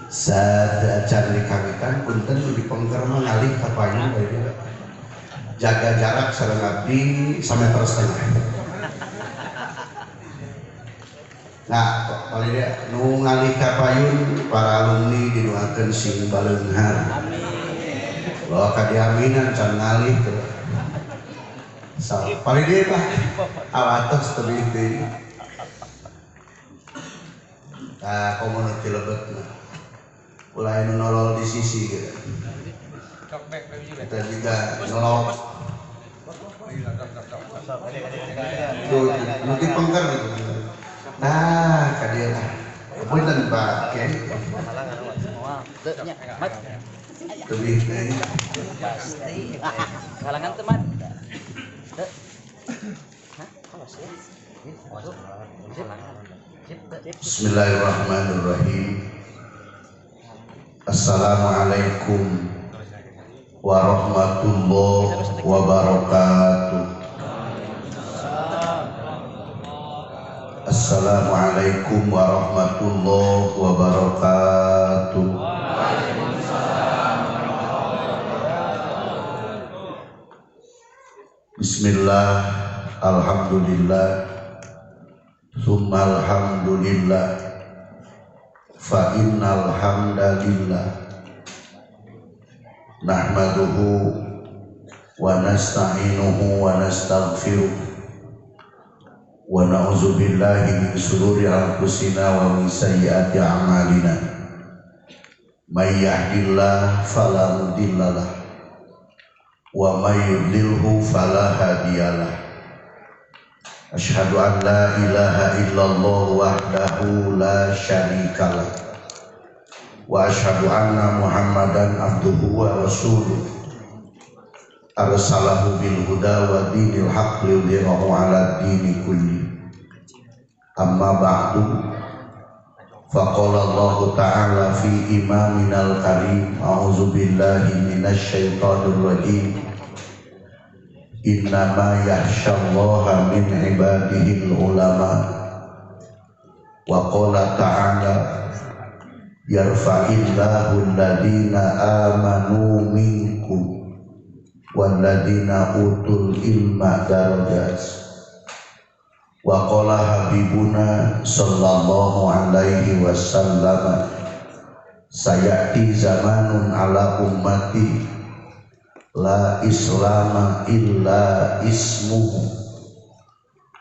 Saat acan dikawitan punten dipengker mengalih ka payun bae jaga jarak sareng abdi 1,5 meter. Nah, paling dia nu ngalih ka payun para alumni didoakeun sing baleunghar. Bahwa kadiaminan can ngalih teh. Paling dia lah awatos teu teh. Ka komunitas lebetna. Mulai nolol di sisi gitu. Kita juga nolol. Tuh, nanti pengker gitu. Nah, kadia lah. Punten Pak, oke. Lebih nih. Kalangan teman. Bismillahirrahmanirrahim. Assalamualaikum warahmatullahi wabarakatuh. Assalamualaikum warahmatullahi wabarakatuh. Bismillah, alhamdulillah, summa alhamdulillah, fa innal hamdalillah nahmaduhu wa nasta'inuhu wa nastaghfiruh wa na'udzu billahi min shururi anfusina wa min sayyiati a'malina. May yahdihillahu fala mudhillalah wa may yudlilhu fala hadiyalah. Asyhadu an la ilaha illallah wahdahu la syarikalah wa asyhadu anna Muhammadan abduhu wa rasuluh arsalahu bil huda wa dinil haqq liyudhhirahu 'ala dini kulli. Amma ba'du, faqala Allah ta'ala fi imaminal karim, a'udzu billahi minasy syaithanir rajim. Innama yakhsyallaha min ibadihil ulama. Wa qala ta'ala yarfa'illahu alladhina amanu minkum walladhina utul ilma darajat. Wa qala habibuna sallallahu alaihi wasallam sayati zamanun ala ummati la islama illa ismuhu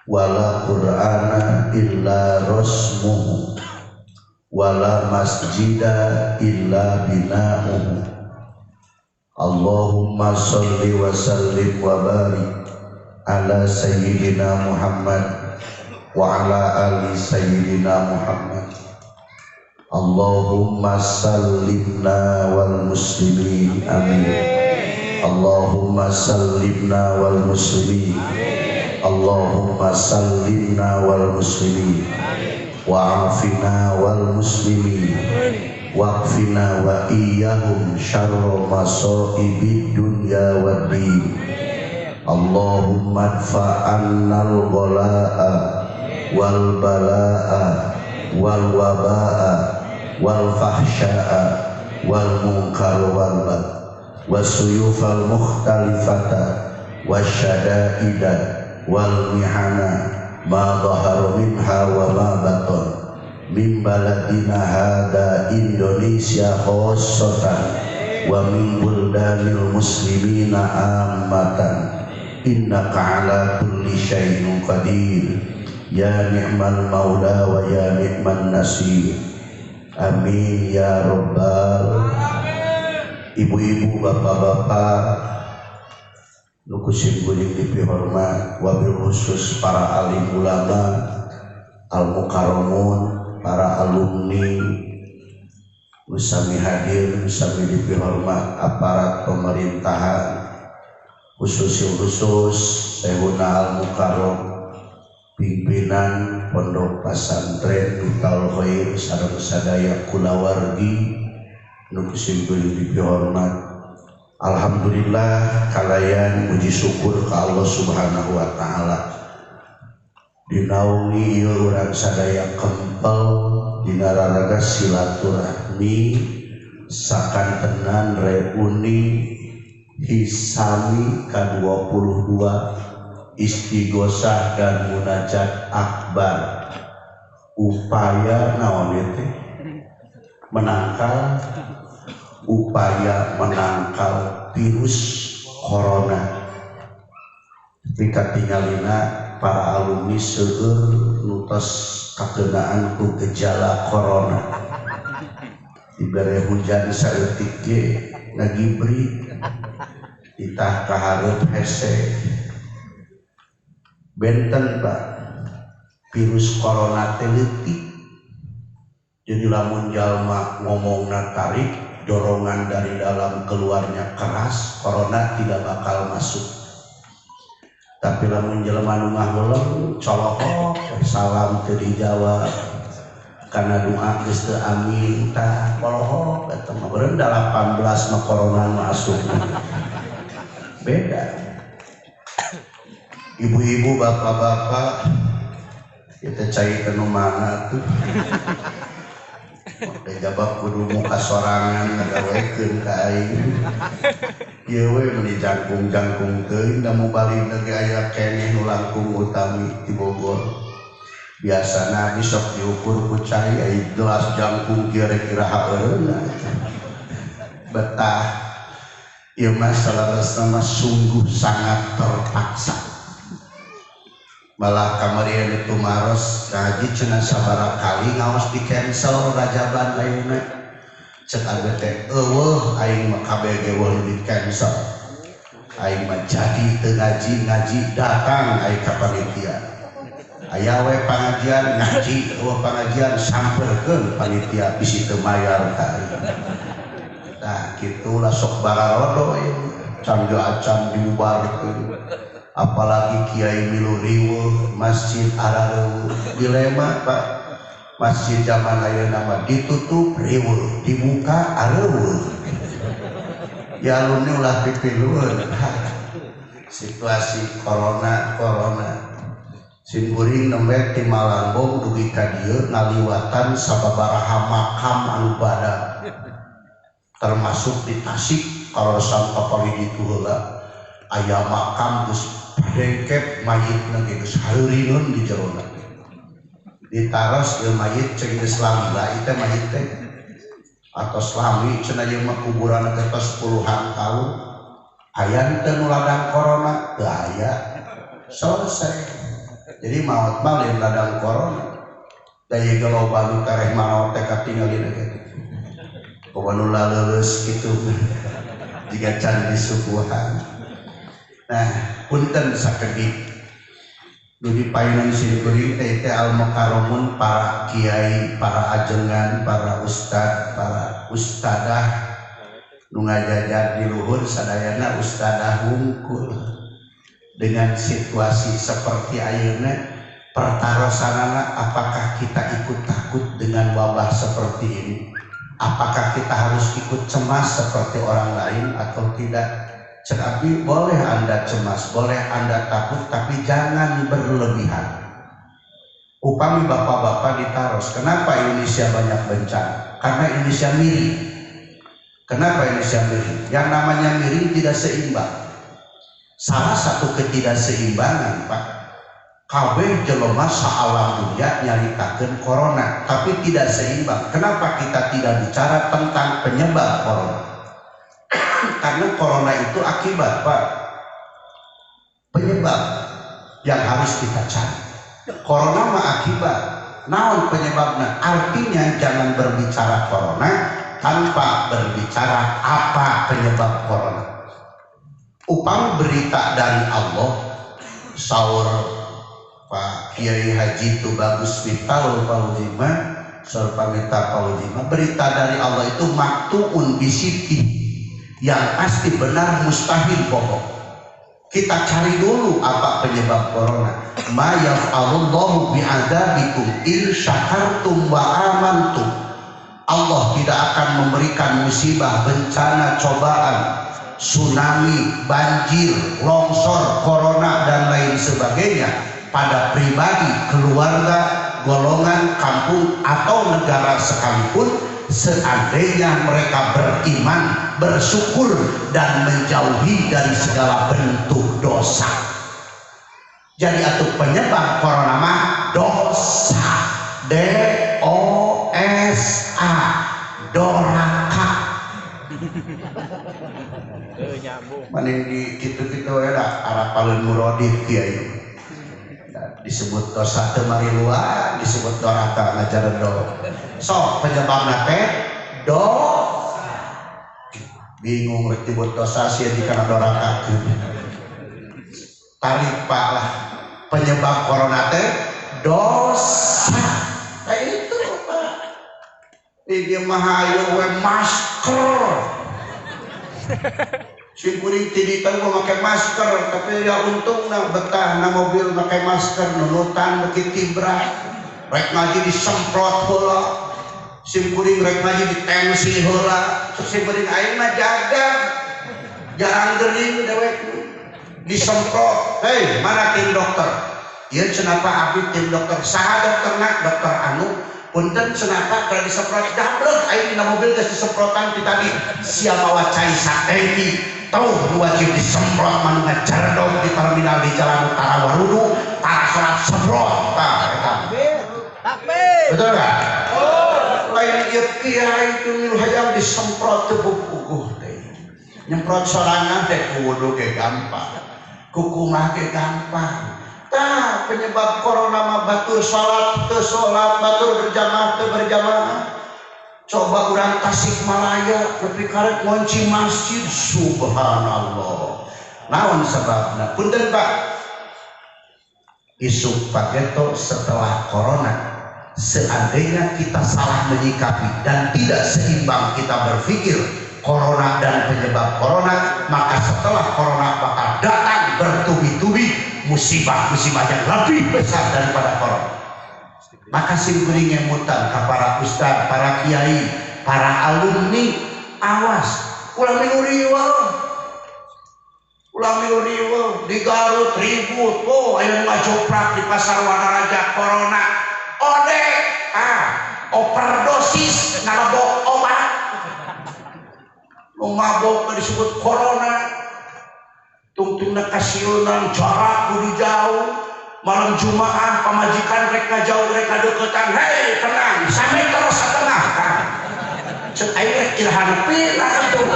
wala qur'ana illa rasmuhu wala masjida illa bina'uhu. Allahumma sholli wa sallim wa barik ala sayyidina Muhammad wa ala ali sayyidina Muhammad. Allahumma sallimna wal muslimin amin. Allahumma sallimna wal muslimin. Allahumma sallimna wal muslimin wa afina wal muslimin waqfina wa iyyahum syarra masaibid dunya wad din. Allahumma adfa'annal ghalaa wal balaa wal wabaa wal fahsyaa wal munkar wal bagh wasuyufal mukhtalifata wasyada'ida wal mihana ma dhahara minha wa ma batan min baladina hada Indonesia khassatan wa min buldanil muslimina ammatan. Innaka ala kulli syai'in qadir ya ni'mal maula wa ya ni'man nasir. Amin ya rabbal. Ibu-ibu, bapak-bapak, nukusin guling dipihormat, wabil khusus para alim ulama, al-mukarramun, para alumni, usami hadir, usami dipihormat, aparat pemerintahan, khusus Syekhuna al-Mukarram, pimpinan pondok pesantren Dutal Khair sareng sadaya kulawargi nukusin kulit dihormat. Alhamdulillah kalayan puji syukur ke Allah subhanahu wa ta'ala dinaungi ieu urang sadaya kempel dinararaga silaturahmi sakantenan reuni hisami ke-22 istighosah dan munajat akbar upaya naon teh upaya menangkal virus corona. Tingkat tinggalina para alumni seueur nutos kakenaan ku gejala corona. Dibere hujan saeutik ge ngagibri ditah kahareup hese. Benten Pak virus corona teh leutik. Jadi lamun jalma ngomongna tarik, dorongan dari dalam keluarnya keras, corona tidak bakal masuk. Tapi lamun jelema nu ngaheuleng colokok salam teu dijawab karena doa geus teu amin tah colokok eta mah beureun 18 mah corona masuk. Beda. Ibu-ibu, bapak-bapak kita cai teu mana tuh. Jabab kudu muka sorangan ngagawekeun ka aing. Ieu we meuni jangkung teuing da mu balina ge aya keneh nu langkung utami di Bogor. Biasana besok diukur ku cai aya gelas jangkung kira-kira haeureuna. Betah ieu mah salarasna sungguh sangat terpaksa. Malah kamari itu maros ngaji cenah sabaraha kali ngaos di cancel rajaban ayeuna cek abet teh eueuh aing mah kabeh eueuh di cancel aing mah jadi teu ngaji datang aing ka panitia aya we pangajian ngaji eueuh pangajian sampeurkeun panitia bisi teu mayar ka aing tah kitu lah sok bararodo ieu can acan dibubarkeun. Apalagi Kiai Milu riweuh masjid arareuh dilema Pak masjid zaman ayeuna mah ditutup riweuh dibuka areuh ya alumni ulah pipilueun situasi corona sin kuring nembe ti Malangbong dugi ka dieu ngaliwatan sababaraha makam anu badak termasuk di Tasik karosan kapali ditu heula aya makam geus dengkep mayitna geus haeuringeun di jerona ditaros ieu mayit ceuk geus lalila ieu teh mayit teh atos lami cenah ieu mah kuburan teh tos puluhan tahun aya teu nu ladang corona teu aya selesai. Jadi maot mah lain ladang corona da ieu ge loba nu kareh maot teh katingalina ge kumaha nu laleus kitu jiga can disuguhan. Nah, punten sakedik nu dipainan sin kuring teh al mukarramun para kiai, para ajengan, para ustad, para ustadah nu ngajajar di luhur sadayana ustadah hungkul. Dengan situasi seperti ayeuna pertarosanana apakah kita ikut takut dengan wabah seperti ini? Apakah kita harus ikut cemas seperti orang lain atau tidak? Tetapi boleh Anda cemas, boleh Anda takut, tapi jangan berlebihan. Upami bapak-bapak ditaros, kenapa Indonesia banyak bencana? Karena Indonesia miring. Kenapa Indonesia miring? Yang namanya miring tidak seimbang. Salah satu ketidakseimbangan Pak, kabeh jelema saalam dunya nyaritakeun corona, tapi tidak seimbang. Kenapa kita tidak bicara tentang penyebab corona? Karena corona itu akibat Pak, penyebab yang harus kita cari. Corona mah akibat, naon penyebabnya? Artinya jangan berbicara corona tanpa berbicara apa penyebab corona. Upami berita dari Allah, saur Pak Kiai Haji Tubagus Miftahul Fauzima, saur Pamita Fauzima, berita dari Allah itu maktuun bisiti, yang pasti benar mustahil bohong. Kita cari dulu apa penyebab corona. Ma yaf'alullahu bi'adzabikum in syakartum wa amantum. Allah tidak akan memberikan musibah, bencana, cobaan, tsunami, banjir, longsor, corona dan lain sebagainya pada pribadi, keluarga, golongan, kampung, atau negara sekalipun, seandainya mereka beriman, bersyukur, dan menjauhi dari segala bentuk dosa. Jadi atuh penyebab corona mah dosa, D-O-S-A, doraka. Maning di gitu-gitu ada arapaleun murodif kiai. Disebut dosa teu mari luar, disebut doraka ngajaredo. So penyebabna teh dosa. Bingung rek disebut dosa sia dikana doraka. Tarik Pak lah. Penyebab corona teh dosa. Kayak itu Pak. Ini mah ayo we masker. Si kuring tiditan gua pakai masker, tapi ya untung na betah na mobil pakai masker, nunutan beki tibra, rek ngaji disemprot heula, si kuring rek ngaji ditensi heula, si kuring aing mah jaga, jarang geuning dewek disemprot. Hei, mana tim dokter? Ieu cenapa abdi tim dokter? Saha dokterna? Dokter anu punten cenapa kalau disemprot dablek aing dina mobil geus disemprotan ti tadi siapa wacai sateki. Tahu wajib disemprot manu ngajardog di terminal di Jalan Utara Warudu para sholat semprot. Takbir. Betul nggak? Lain ieu kiai itu hayang disemprot teu puguh teh. Nyemprot sorangan teh kudu ge gampang. Kukumah ge gampang. Tah penyebab corona mah batur sholat teu sholat, batur berjamaah teu berjamaah. Coba orang Tasikmalaya tapi karek ngunci masjid, subhanallah. Naon sebabna? Punten Pak. Isu pageto setelah corona, seandainya kita salah menyikapi dan tidak seimbang kita berpikir corona dan penyebab corona, maka setelah corona bakal datang bertubi-tubi musibah-musibah yang lebih besar daripada corona. Maka simkuring ngemutan ke para ustaz, para kiai, para alumni, awas ulah milu riweuh di Garut ribut, oh aya ngajoprak di pasar Wanaraja corona, ode overdosis ngalebok obat, nu mabok disebut corona, tungtungna kasieunan jarak kudu jauh. Malam Jumaah pamajikan mereka jauh mereka deketan, hei tenang sampai terus setengah kan cek air irhan pirah itu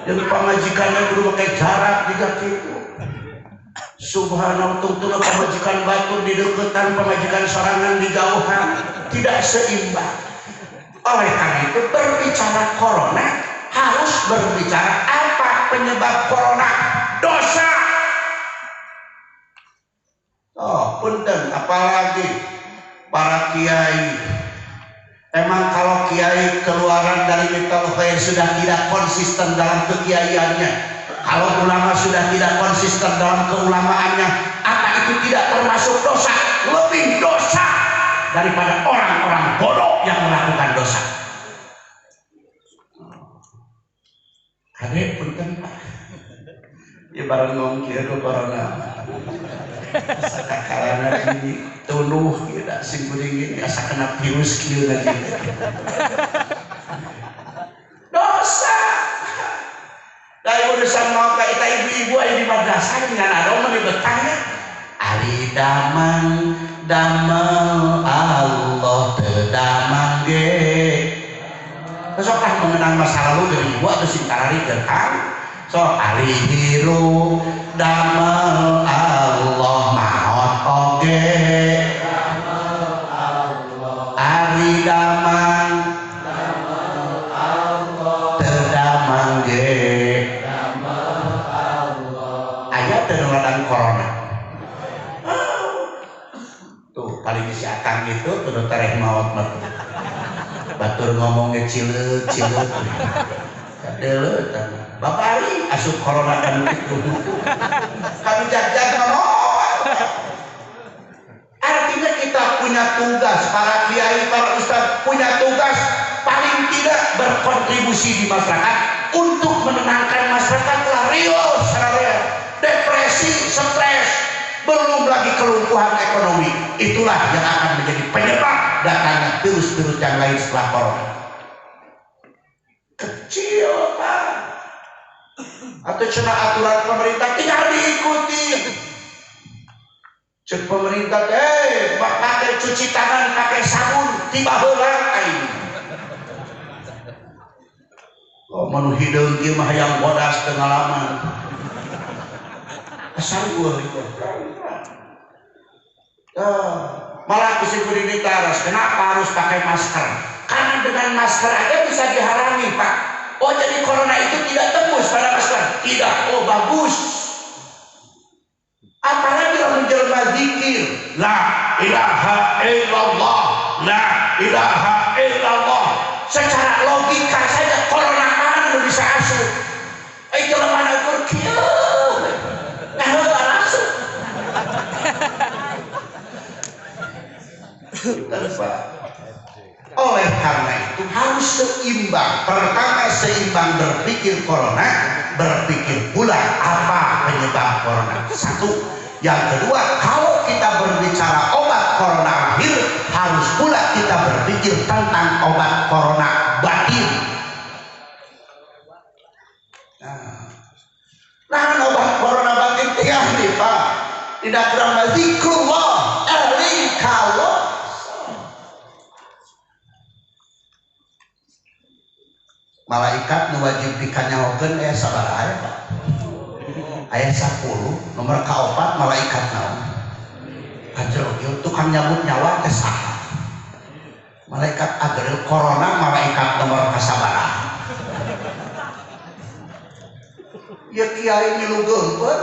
dan pamajikannya kudu pakai jarak juga gitu. Subhanallah, tungtuna pamajikan batur di deketan, pamajikan sorangan di jauhan, tidak seimbang. Oleh karena itu berbicara corona harus berbicara apa penyebab corona? Dosa. Oh, punten, apalagi para kiai. Emang kalau kiai keluaran dari Miftaul Khair sudah tidak konsisten dalam kekiaiannya, kalau ulama sudah tidak konsisten dalam keulamaannya, apa itu tidak termasuk dosa? Lebih dosa daripada orang-orang bodoh yang melakukan dosa. Kade punten Pak. Ya bareng ngomong kieu ke corona. Sakalana ini tunuh kita sing kuring asa kena virus kieu lagi. Dosa. Dari urusan mau ka kita ibu-ibu aya di madrasah ngan ado mah dibetahnya. Ari damang damel Allah teu damang ge. Besoklah mengenang masa lalu dari ibu atau sing kararikeun Kang. So ari hirup damel Allah maot oge, ari damang teu damang ge, aya teu ngadan corona. Tuh paling si akang itu kudu tereh maot mah. Batur ngomongnya cileut kadeuleut. Bapak Ali asup corona kan itu. Kami jaga ngomong. Artinya kita punya tugas, para kiai, para ustaz punya tugas paling tidak berkontribusi di masyarakat untuk menenangkan masyarakat lah. Rio, depresi, stres, belum lagi kelumpuhan ekonomi. Itulah yang akan menjadi penyebab datangnya virus-virus yang lain setelah corona. Kecil Pak, atau cina aturan pemerintah tinggal diikuti. Cek pemerintah pakai cuci tangan, pakai sabun, tiba heula aing. Oh manu hideung kieu mah hayang bodas teu ngalaman. Asal gua itu. Malah disebut di taras, kenapa harus pakai masker? Karena dengan masker aja bisa dihalangi Pak. Oh jadi corona itu tidak tembus pada masker? Tidak. Oh bagus. Apalagi kalau menjelma zikir la ilaha illallah, la ilaha illallah, secara logika saja corona mana bisa asuh jelema ukur kieu nah langsung oleh karena itu harus seimbang. Pertama seimbang berpikir corona, berpikir pula apa penyebab corona. Satu. Yang kedua, kalau kita berbicara obat corona lahir, harus pula kita berpikir tentang obat corona batin. Nah obat corona batin tiap nih Pak, tidak kurang zikrullah, eling kalau malaikat mewajibkan nyawakeun sabar aya Pak. Ayat 10 nomor kaopat malaikat naon ajrogil tukang nyabut nyawa teh saha malaikat agril corona malaikat nomor kasabaraha ya kiai ngilu geumpeun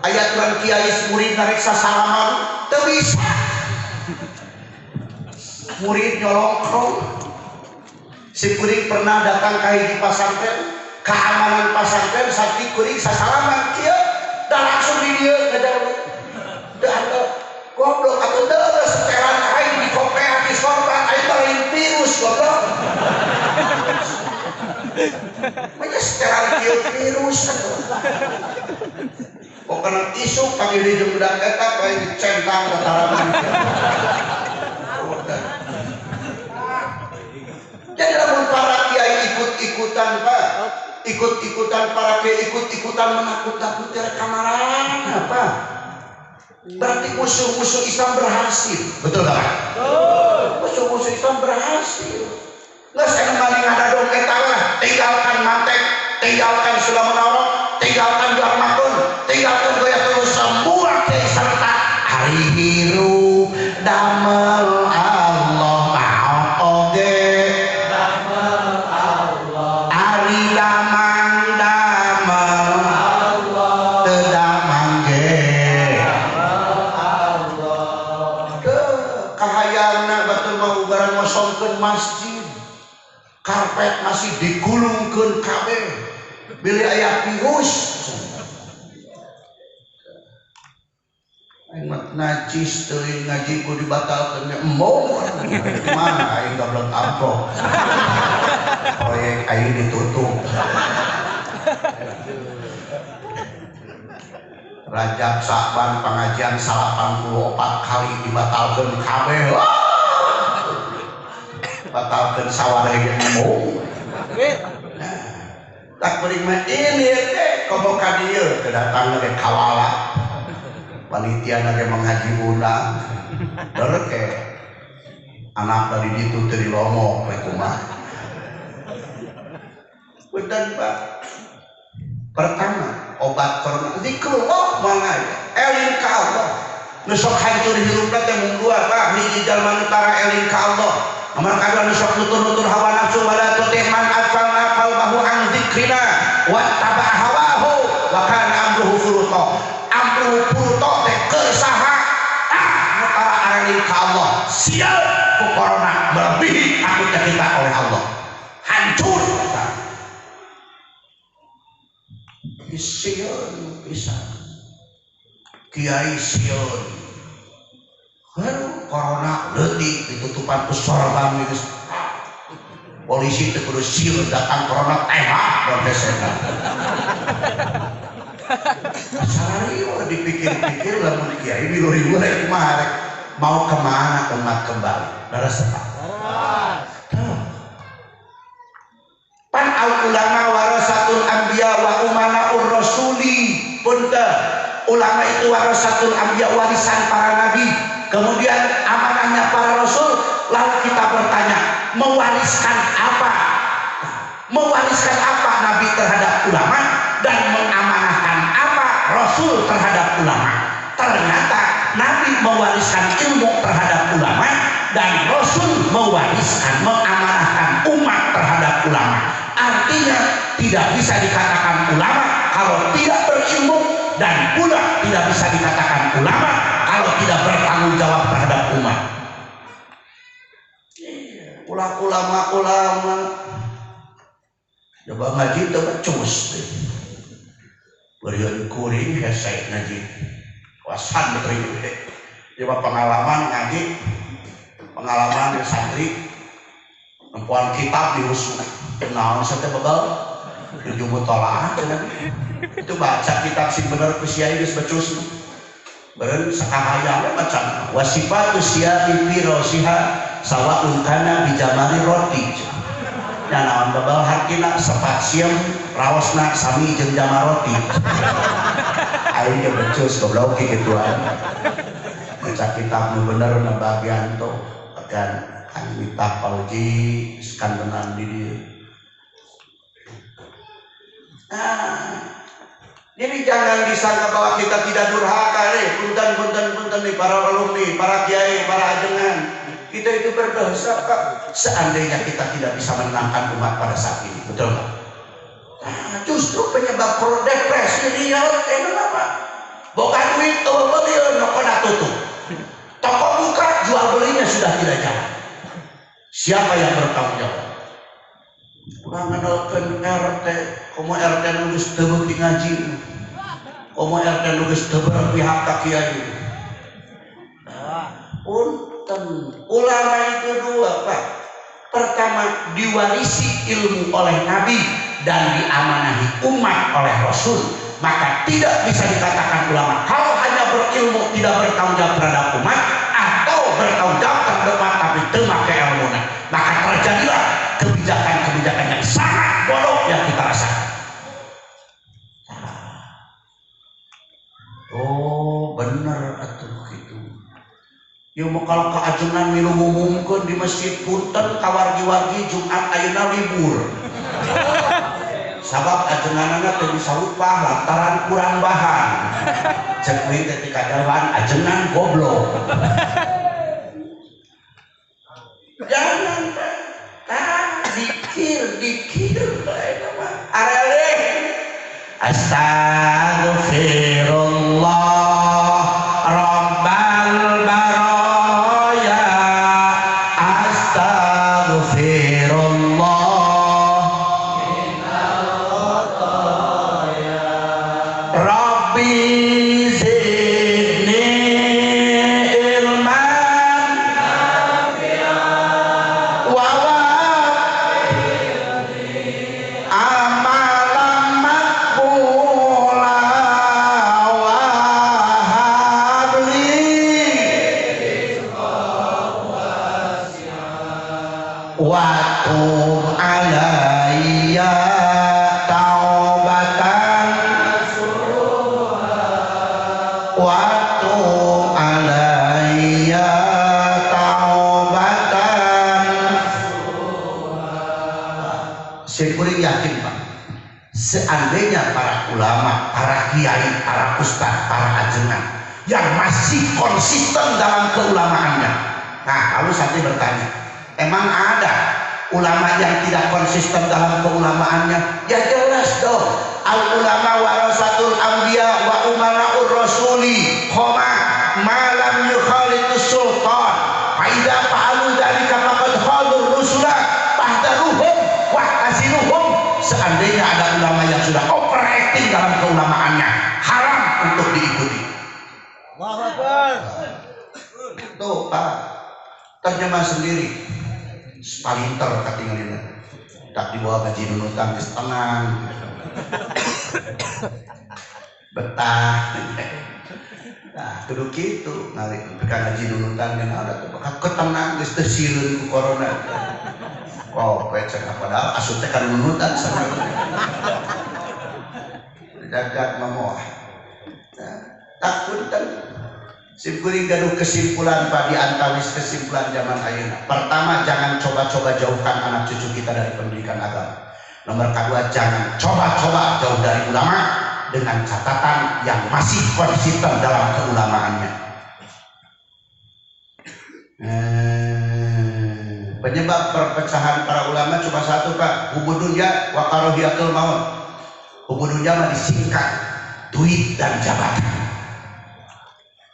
ayat urang kiai murid nariksa salaman teu bisa murid nyolongkrong si kuring pernah datang ka hiji pasantren keamanan pasantren sakti kuring sasalaman kieu dan langsung di dieu ngajar da goblok atuh deureuh setelan aing di kopea di sorban aing lain virus goblok manya setelan kieu virus kok kena isu panggil di jembudak eta bae dicentang tatarangan jadi lamun para kiai ikut-ikutan Pak ikut-ikutan para kiai ikut-ikutan menakut-nakuti kamaran apa berarti musuh-musuh Islam berhasil betul gak Pak? Musuh-musuh Islam berhasil nggak saya maling ada dong etala tinggalkan mantek tinggalkan sudah menorok tinggalkan jual makun tinggalkan goya terus semua kiai serta hari biru damel Allah maaf oge masjid karpet masih digulungkeun kabeh bilih aya virus aing mah najis teuing ngaji ku dibatalkeun embong mana aing goblok amplop proyek aing ditutup Rajab Sa'ban pengajian 84 kali dibatalkeun kabeh batalkan sawareh ngomong tak beri mah ini komo ka dieu kedatang ge kawala panitia ge menghaji undang deureuk ke anak dari ditu teu dilomok we kumaha bedan Pak pertama obat corona zikrullah mangai eling ka Allah nu sok hancur hirupna teh mung dua Pak hiji jalma nu tara eling ka Allah nomor kedua nusok nutur-nutur hawa nafsu wala tutih man aghfalna qalbahu an dzikrina wa taba hawahu wa kana amruhu furuto teh kesaha nutara arani ka Allah sial ku corona melebihi takutnya kita oleh Allah hancur sial bisa kiai sial corona leutik ditutupan ku sorban geus polisi teu kudu sieun datang corona tembak profesor sarariun dipikir-pikir lamun kiai milu-milu rek mau kemana umat kembali daras apa pan al ulama warasatul anbiya wa umanaur rasuli punten ulama itu warasatul anbiya warisan para nabi kemudian amanahnya para rasul lalu kita bertanya mewariskan apa nabi terhadap ulama dan mengamanahkan apa rasul terhadap ulama ternyata nabi mewariskan ilmu terhadap ulama dan rasul mewariskan mengamanahkan umat terhadap ulama artinya tidak bisa dikatakan ulama kalau tidak berilmu dan pula tidak bisa dikatakan ulama kalau tidak bertanggung jawab terhadap umat. Ulama coba ngaji itu becus berian kuring hesek ngaji wasan betul coba pengalaman ngaji pengalaman di santri perempuan kitab diusul kenal sate begal dijumut tolak itu baca kitab sing bener kusiai geus becus beren sakahayang macam wasifatu siyami fi rasiha sawaun kana bijamari roti nya naon begal hakina sepasiem raosna sami jeung jamaroti aing ge becus goblok kituan baca kitab nu bener na bagian to akan Anwita Pauji skandenan di dia. Jadi jangan disangka bahwa kita tidak durhaka punten nih para alumni, para kiai, para ajengan. Kita itu berdosa Kak. Seandainya kita tidak bisa menenangkan umat pada saat ini, betul nggak? Justru penyebab pro depresi real itu apa? Bukan duit, beli, nokona tutup. Toko buka, jual belinya sudah tidak jalan. Siapa yang bertanggung jawab? Kurang mengenalkan RT, komo RT nulis tebuk di ngaji, komo RT nulis tebuk pihak kiai. Punten, ulama itu dua Pak. Pertama diwarisi ilmu oleh Nabi dan diamanahi umat oleh Rasul. Maka tidak bisa dikatakan ulama kalau hanya berilmu tidak bertanggung jawab terhadap umat atau bertanggung jawab terhadap umat tapi memakai ilmunya, maka terjadilah kebijakan-kebijakan yang sangat bodoh yang kita rasakan. Oh bener atuh gitu. Ya mau kalau keajengan minum umumkan di masjid punten kawargi-wargi Jumat ayeuna libur. Sabab ajenganana teu bisa upah lantaran kurang bahan. Cek we ketika jalan ajengan goblok. Jangan dikir arele astagfirullah rabbal baraya astagfirullah Rabbi zidni ilman wa amalan maqbula wa habli wa tub alayya taubatan waktu alayya taubatan. Saya kurang yakin Pak, seandainya para ulama, para kiai, para ustadz, para ajengan yang masih konsisten dalam keulamaannya. Nah kalau saya bertanya, emang ada ulama yang tidak konsisten dalam keulamaannya? Ya jelas dong. Al ulama warasatul anbiya wa umanaur rasuli khoma malam yukhalitus sultan faida fa'alu dzalika faqad khadur rusula fahdaruhum wahtazinuhum. Seandainya ada ulama yang sudah operating dalam keulamaannya, haram untuk diikuti. Allahu Akbar. Tuh Pak, terjemah sendiri palinter katingalina tak dibawa gaji nunutan di setengah betah Nah, kudu kitu ngali kan haji nunutan kan ada tuh ketenang geus teu sieun ku corona. Oh, pecah padahal asupnya kan nunutan sama. Jagat mamoh. Nah, takut kan simkuring gaduh kesimpulan Pak di antawis kesimpulan zaman ayeuna. Pertama, jangan coba-coba jauhkan anak cucu kita dari pendidikan agama. Nomor kedua, jangan coba-coba jauh dari ulama dengan catatan yang masih konsisten dalam keulamaannya. Penyebab perpecahan para ulama cuma satu Pak, hubbu dunya wa karahiyatul maut. Hubbu dunya mah disingkat duit dan jabatan.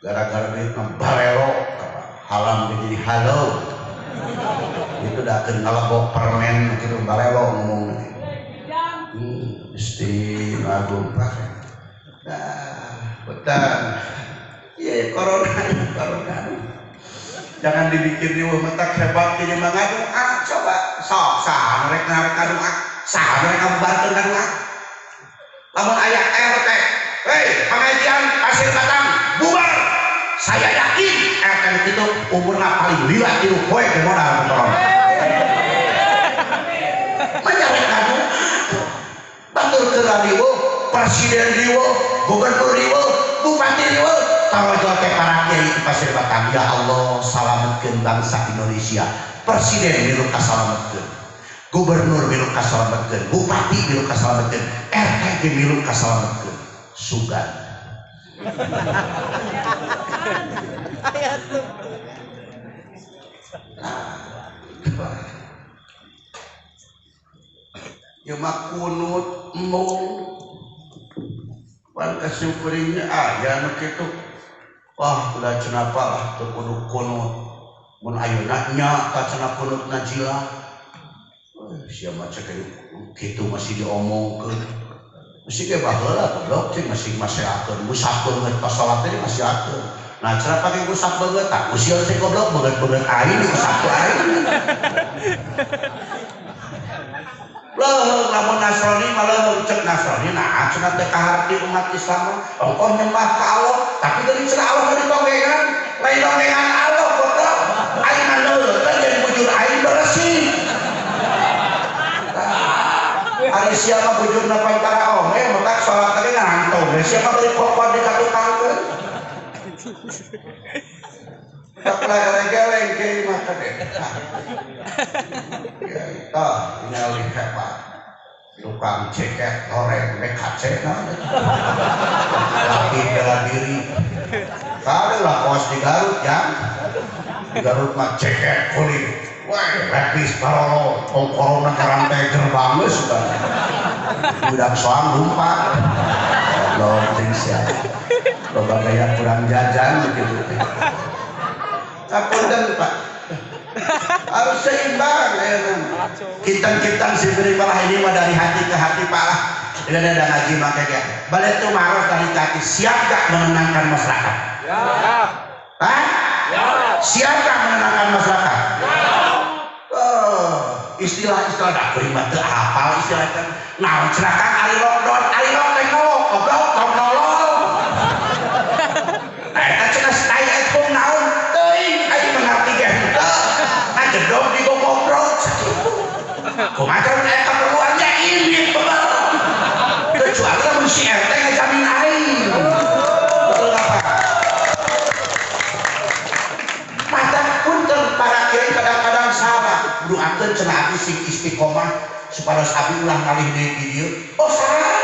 Gara-gara duit mah barelo, halam jadi halo. Itu dah akan ngelebok permen gitu barelo ngomong. Mesti agung Pak. Nah, betul. Iya, corona. Jangan dibikin dia metak hebat jadi mengadu. Coba sok narek adu narek kamu bantu ngadu. Lamun ayah RT, pengajian pasir batang bubar. Saya yakin RT itu umurnya paling lila itu poe ke modal motor. Menyarek adu. Batur ke radio, presiden riwo, gubernur riwo, bupati riwo, tanggung teh para kiai di pasir batang. Ya Allah, salametkeun bangsa Indonesia. Presiden milu kasalametkeun, gubernur milu kasalametkeun, bupati milu kasalametkeun, RT milu kasalametkeun. Sugan. Ya mak kunut embung pan kasyukuringnya aya anu kitu wah udah cenapa lah teu kudu kunut mun ayeuna nya ka cenah kunut najila sia mah cek kitu masih diomongkeun masih ge baheula goblok cing masih akeun musak beungeut pas salat teh masih akeun nah cenah pake musak beungeut tah usil teh goblok beungeut aing musak ku aing loh, lamun Nasrani malah mencek Nasrani, nah cenah teh kaharti umat Islam, engkau nyembah ka Allah, tapi dari cenah Allah dari donggengan, lain donggengan Allah, goblok, aing maneuh, jadi bujur aing bersih. Ari siapa bujurna pantara ome, maka salat tadi ngantong, siapa beri kokon di katukangkeun. Tak geleng-geleng kiai mah teh. Ya itu ningali hebat. Tukang ceket goreng BKC lagi bela diri. Kali lah kos di Garut ya. Di Garut mah ceket kulit. Wah, repis parolo, corona karantai gerbang sudah. Budak soang lumpat. Lord ya. Loba gaya kurang jajan begitu. Apunten Pak, harus seimbang ya kan. Kita si beri malah ini mah dari hati ke hati Pak lah. Dengan ada ngaji makanya balik itu marah dari hati. Siap gak menenangkan masyarakat? Ya. Hah? Ya. Siap gak menenangkan masyarakat? Ya. Oh, istilah-istilah dah beriman ke hafal istilah kan. Nah, silakan ari lockdown tengok, goblok tong nolol. Nah, cenah stay at home naon? Jedog di goblok kumaha eta keluarnya ini bener kecuali lamun si RT ngajamin aing betul apa mata punten para kiai kadang-kadang salah doakeun cenah abdi sing istiqomah supados abdi ulah ngalih deui di dieu oh salah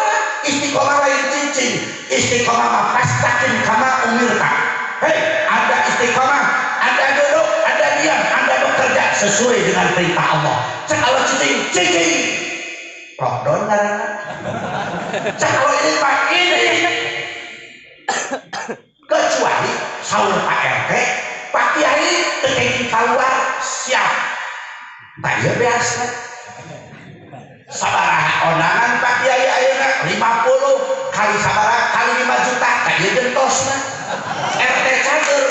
istiqomah lain cicing istiqomah mah pastakin kama umirta hei ada istiqomah ada duduk ada diam ada bekerja sesuai dengan perintah Allah. Cek Allah cicing lockdown karena cek Allah ini Pak ini kecuali sahur Pak RT Pak Kiai ketinggi keluar siap tak ya biasa sabaraha onangan Pak Kiai ayeuna 50 kali sabaraha kali 5 juta tak ya gentosna RT cager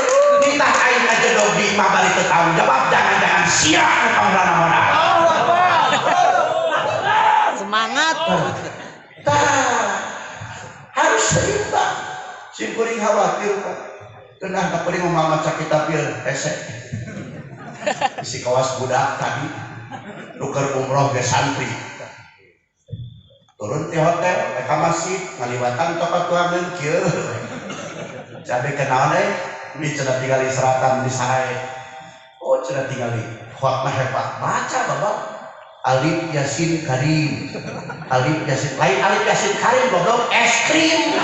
minta aing aja dong di imah balik ke tanggung jawab jangan siap tahun rana-rana semangat harus seimbang simkuring khawatir Pak Kenah tak perlu ngomong macam kita pil esek. Si kawas budak tadi nuker umroh ke santri. Turun di hotel, mereka masih ngaliwatan tokat tuangan kieu. Jadi kenal deh, ini cenah tinggali seratan di sarai. Oh cenah tinggali, kuat mah hebat. Baca bapak. Alif Yasin Karim, Alif Yasin lain Alif Yasin Karim goblok es krim.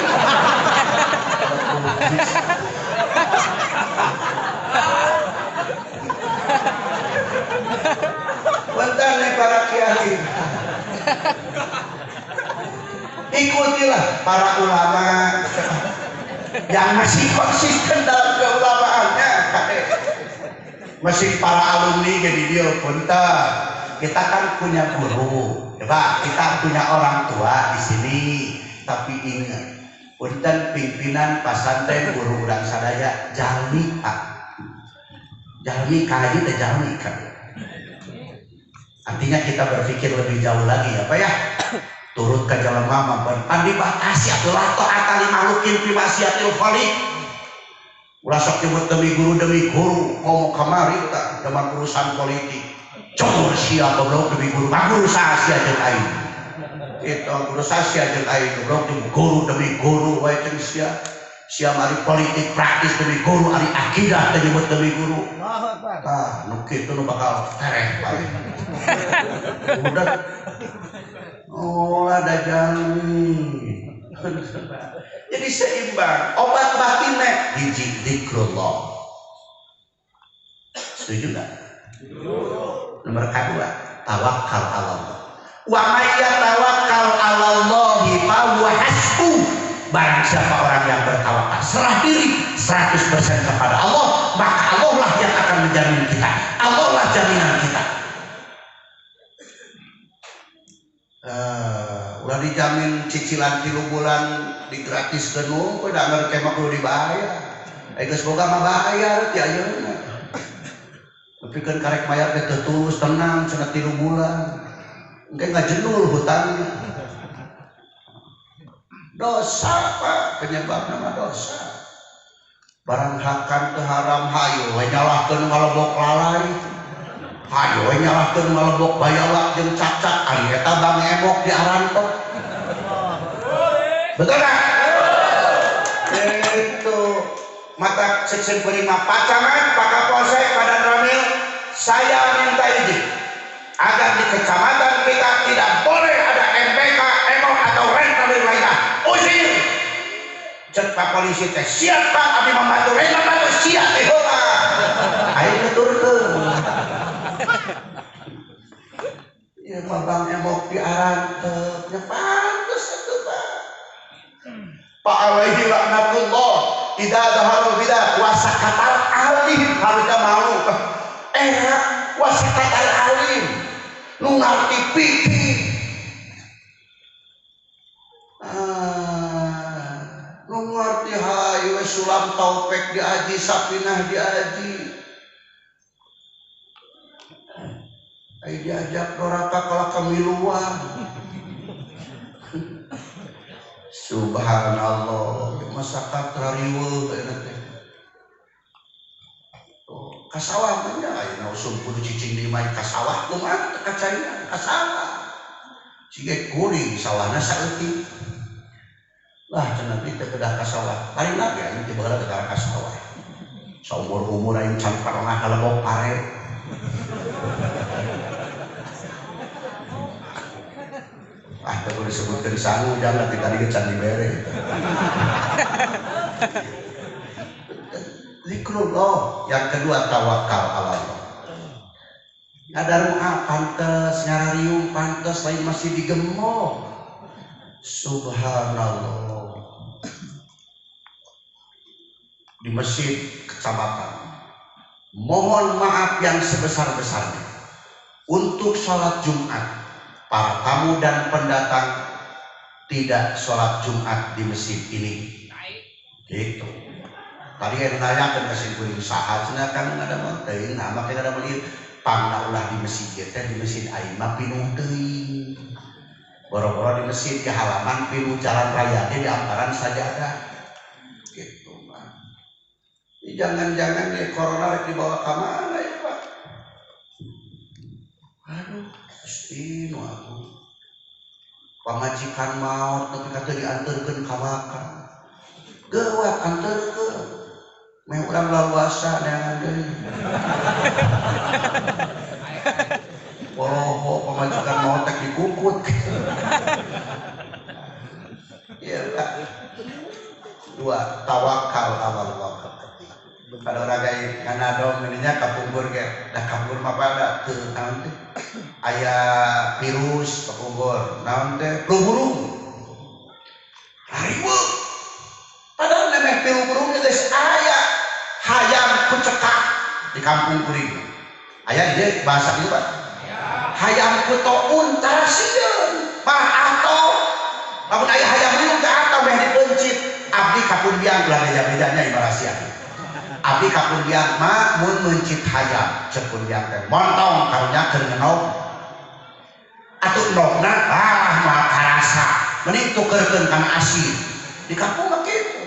Bentar nih para kiai, ikutilah para ulama yang masih konsisten dalam keulamaannya, masih para alumni jadi dia bentar. Kita kan punya guru, coba kita punya orang tua di sini, tapi ingat, punten pimpinan pasantren guru urang sadaya jalmi kaji teh jalmi kan. Artinya kita berpikir lebih jauh lagi apa ya? Turut ke jelema mah pan dibatasi atuh taat li makhlukin fi maksiatil khaliq. Ulah sok nyebut demi guru komo kamari tak dengan urusan politik. Cor sia goblok demi guru, guru sasia jeung aing. Itu guru sasia jeung aing goblok demi guru wae jeung sia mari politik praktis demi guru, ari akidah teh nyebut demi guru. Tah nu kitu nu bakal tereh bae. Udah ada jalmi. Jadi seimbang, obat batinnya hiji zikrullah. Setuju enggak? Nomor kedua, tawakal Allah. Wa may yatawakkal 'alallahi fa huwa hasbuh. Barang siapa orang yang bertawakal, serah diri 100% kepada Allah, maka Allah lah yang akan menjamin kita. Allah lah jaminan kita. Udah dijamin cicilan 3 bulan digratiskeun nu da ngerti mah kudu dibayar. Geus boga mah bayar ti ayeuna. Tapi kan karek bayar teh tulus tenang cenah 3 bulan. Engke ngajenul hutangnya. Dosa Pak, penyebab nama dosa. Barang hakan teu haram hayu we nyalahkeun ngalebok lalai. Hayu we nyalahkeun ngalebok bayala jeung cacak ari eta bang emok di arantok. Betul kan? Itu mata seksien perima pacangan Pak Kapolsek pada Ramil, saya minta izin agar di kecamatan kita tidak boleh ada MPK, EMO atau rentenir lainnya. Usir. Cek Pak Polisi teh siap Pak, abdi membantu rela bantu siap heula. Ayo nuturkeun. Ya Bang emok di arantep, nya pantes atuh Pak. Pak alaihi laknatullah idza zaharul bidah wa sakatal alim, harusnya malu. Wa sakatal alim nu ngarti pikir. Nu ngarti hayu sulam taufik diaji sapinah diaji. Ai diajak doraka kala kamiluan. Subhanallah, masakan rariweuh eta teh. Kasawah mah nya ayeuna usum kudu cicing di main kasawah kumaha teh kacaina kasawah. Siga kuring sawahna saeutik. Lah cenah teh kedah kasawah. Paling lagi aing teh baheula kedah kasawah. Saumur-umur aing can pernah kalebok pare. Kalau disebutkan sangu jangan kita digecan dibere. Zikrullah. Yang kedua tawakal Allah. Ngadar pantes, ngararium pantes, lain masih digemok. Subhanallah. Di masjid kecamatan, mohon maaf yang sebesar-besarnya untuk sholat Jumat. Para tamu dan pendatang tidak sholat Jumat di masjid ini. Gitu. Tadi yang nanya ke kasih kuring sahat, cina kan ada mantain, nama kita ada beli pangna ulah di masjid, di masjid aing mah pinuh teuing. Boro-boro di masjid ke halaman pinuh jalan raya di amparan sajadah. Gitu mah. jangan-jangan nih corona dibawa ke mana ya Pak? Aduh, pasti aku pamajikan maut tapi kata diantarkan ke makam. Gawat antarkan. Meh urang laluasa neangan deui. Poloho pamajikan maut tek dikukut. Iya Pak. Dua, tawakal ala Allah. Kalau ragai nganadong ininya kapunggur ge, dah kapunggur mah pada teu naon teh. Aya virus kapunggur, naon teh flu burung. Haribu. Padahal nemeh flu burung geus aya hayam kucekak di kampung kuring. Aya di bahasa itu Pak. Hayam kuto untar sieun, mah ato. Lamun aya hayam liung ke ato meh dipencit. Abdi kapun biang ulah beda-bedanya ibarasian. Abdi kapun biang mah mun mencit hayam cepun biang teh montong karunya keur ngenog. Atuh nogna mah karasa. Mending tukeurkeun kana asin. Di kampung mah kitu.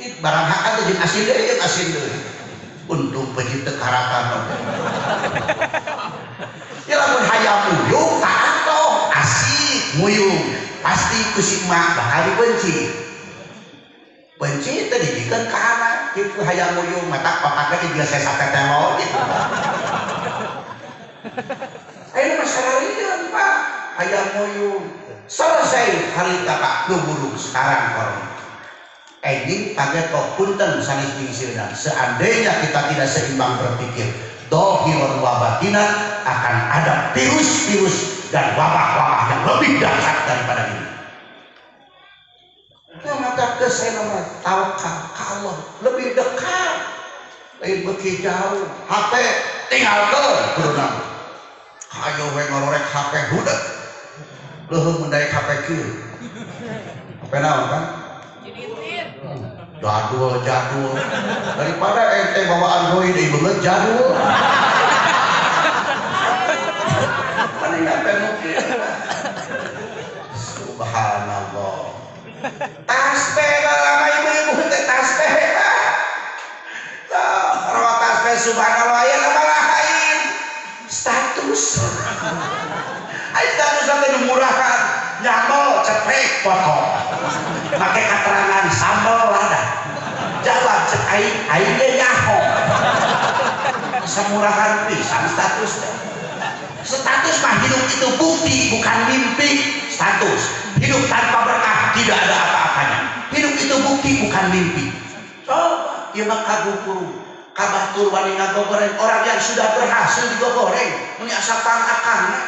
Ih barang hakan teh jeung asin deui. Untung peujit teu karatan. Ya lamun hayam muyung ka atoh asik muyung. Pasti ku si emak bakal dibenci. Benci tadi didikan ke anak gitu hayang muyung mata pakaknya juga saya sampai telur gitu. Ayo masyarakat Pak hayang muyung selesai hari kakak burung sekarang korong. Ini kaget kok punten sanis bingsilna. Seandainya kita tidak seimbang berpikir dohirun wabatinan akan ada virus-virus dan wabah-wabah yang lebih dahsyat daripada ini. Ya mata ke saya nama tawakal ke Allah lebih dekat, lain beki jauh. HP tinggalkan kurang. Ayo we ngorek HP budak, leuheung mendai HP kieu. HP naon kan? Jadul daripada ente bawa Android ieu beungeut jadul. Palingan penuh kieu. Subhanallah. Tasbih lama ibu-ibu teh tasbih. Kalau tasbih subhanallah ya lama lain status. Ai status teh murahan nyambel ceprek foto. Make keterangan sambel lada. Jawab cek aing ge nyaho. Samurahan pisan status teh. Status mah hidup itu bukti bukan mimpi. Status hidup tanpa berkah tidak ada apa-apanya. Hidup itu bukti bukan mimpi. Coba ieu mah kagugu kabatur wani ngagogoreng orang yang sudah berhasil digogoreng muni asa pangakana.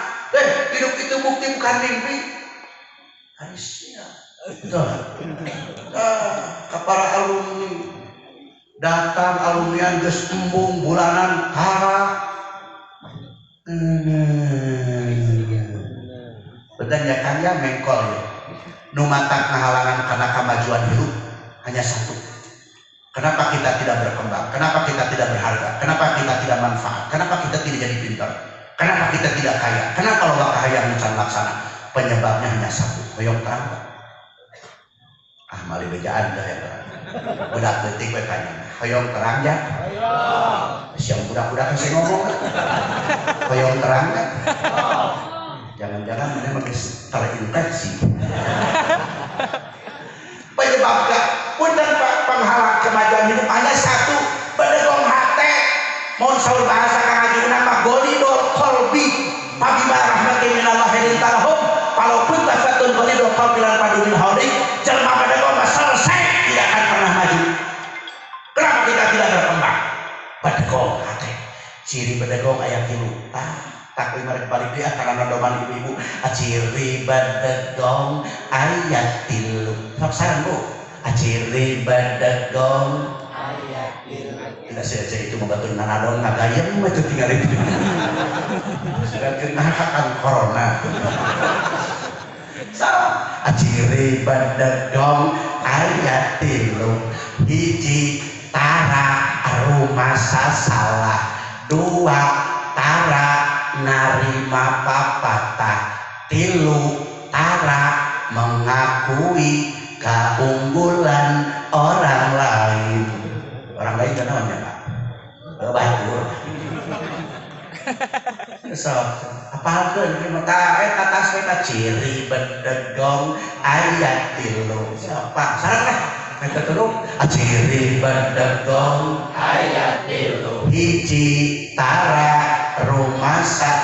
Hidup itu bukti bukan mimpi. Harusnya ka para alumni datang alumnian geus embung bulanan hara. Bedan ya kan ya mengkol ya. Nu matak ngahalangan karena kemajuan hidup hanya satu. Kenapa kita tidak berkembang? Kenapa kita tidak berharga? Kenapa kita tidak manfaat? Kenapa kita tidak jadi pintar? Kenapa kita tidak kaya? Kenapa loba kahayang nucan laksana? Penyebabnya hanya satu. Hoyong terang. Mali bejaan dah ya. Budak leutik we kanya. Hoyong terang ya. Siang budak-budak saya ngomong. Hoyong terang ya. Jangan-jangan mana magis terinfeksi. Penyebabnya punten penghalang kemajuan hidup hanya satu. Bedegong hate. Mohon saur bahasa kangajuna mah golidor kolbi. Pabima rahmatin minallahi lintalahum. Kalau pun tafatun golidor kolbi lan padu min hauli. Jelma bedegong mah selesai tidak akan pernah maju. Kenapa kita tidak berkembang? Bedegong hate. Ciri bedegong aya kilu. Tak mereka balik dia karena doman ibu-ibu aciri badegong ayat tilu sok sarang bu aciri badegong ayat tilu tidak saja itu membantu nanadong ngagayam itu tinggal itu sudah kena akan corona salah aciri badegong ayat tilu hiji tara rumah salah dua tara narima papatah tilu tara mengakui keunggulan orang lain. orang lain kan namanya Pak batur so apa tuh ini maka kata sepeda ciri bedegong ayat tilu siapa sarang lah mereka turun ciri bedegong ayat tilu hiji tara rumasa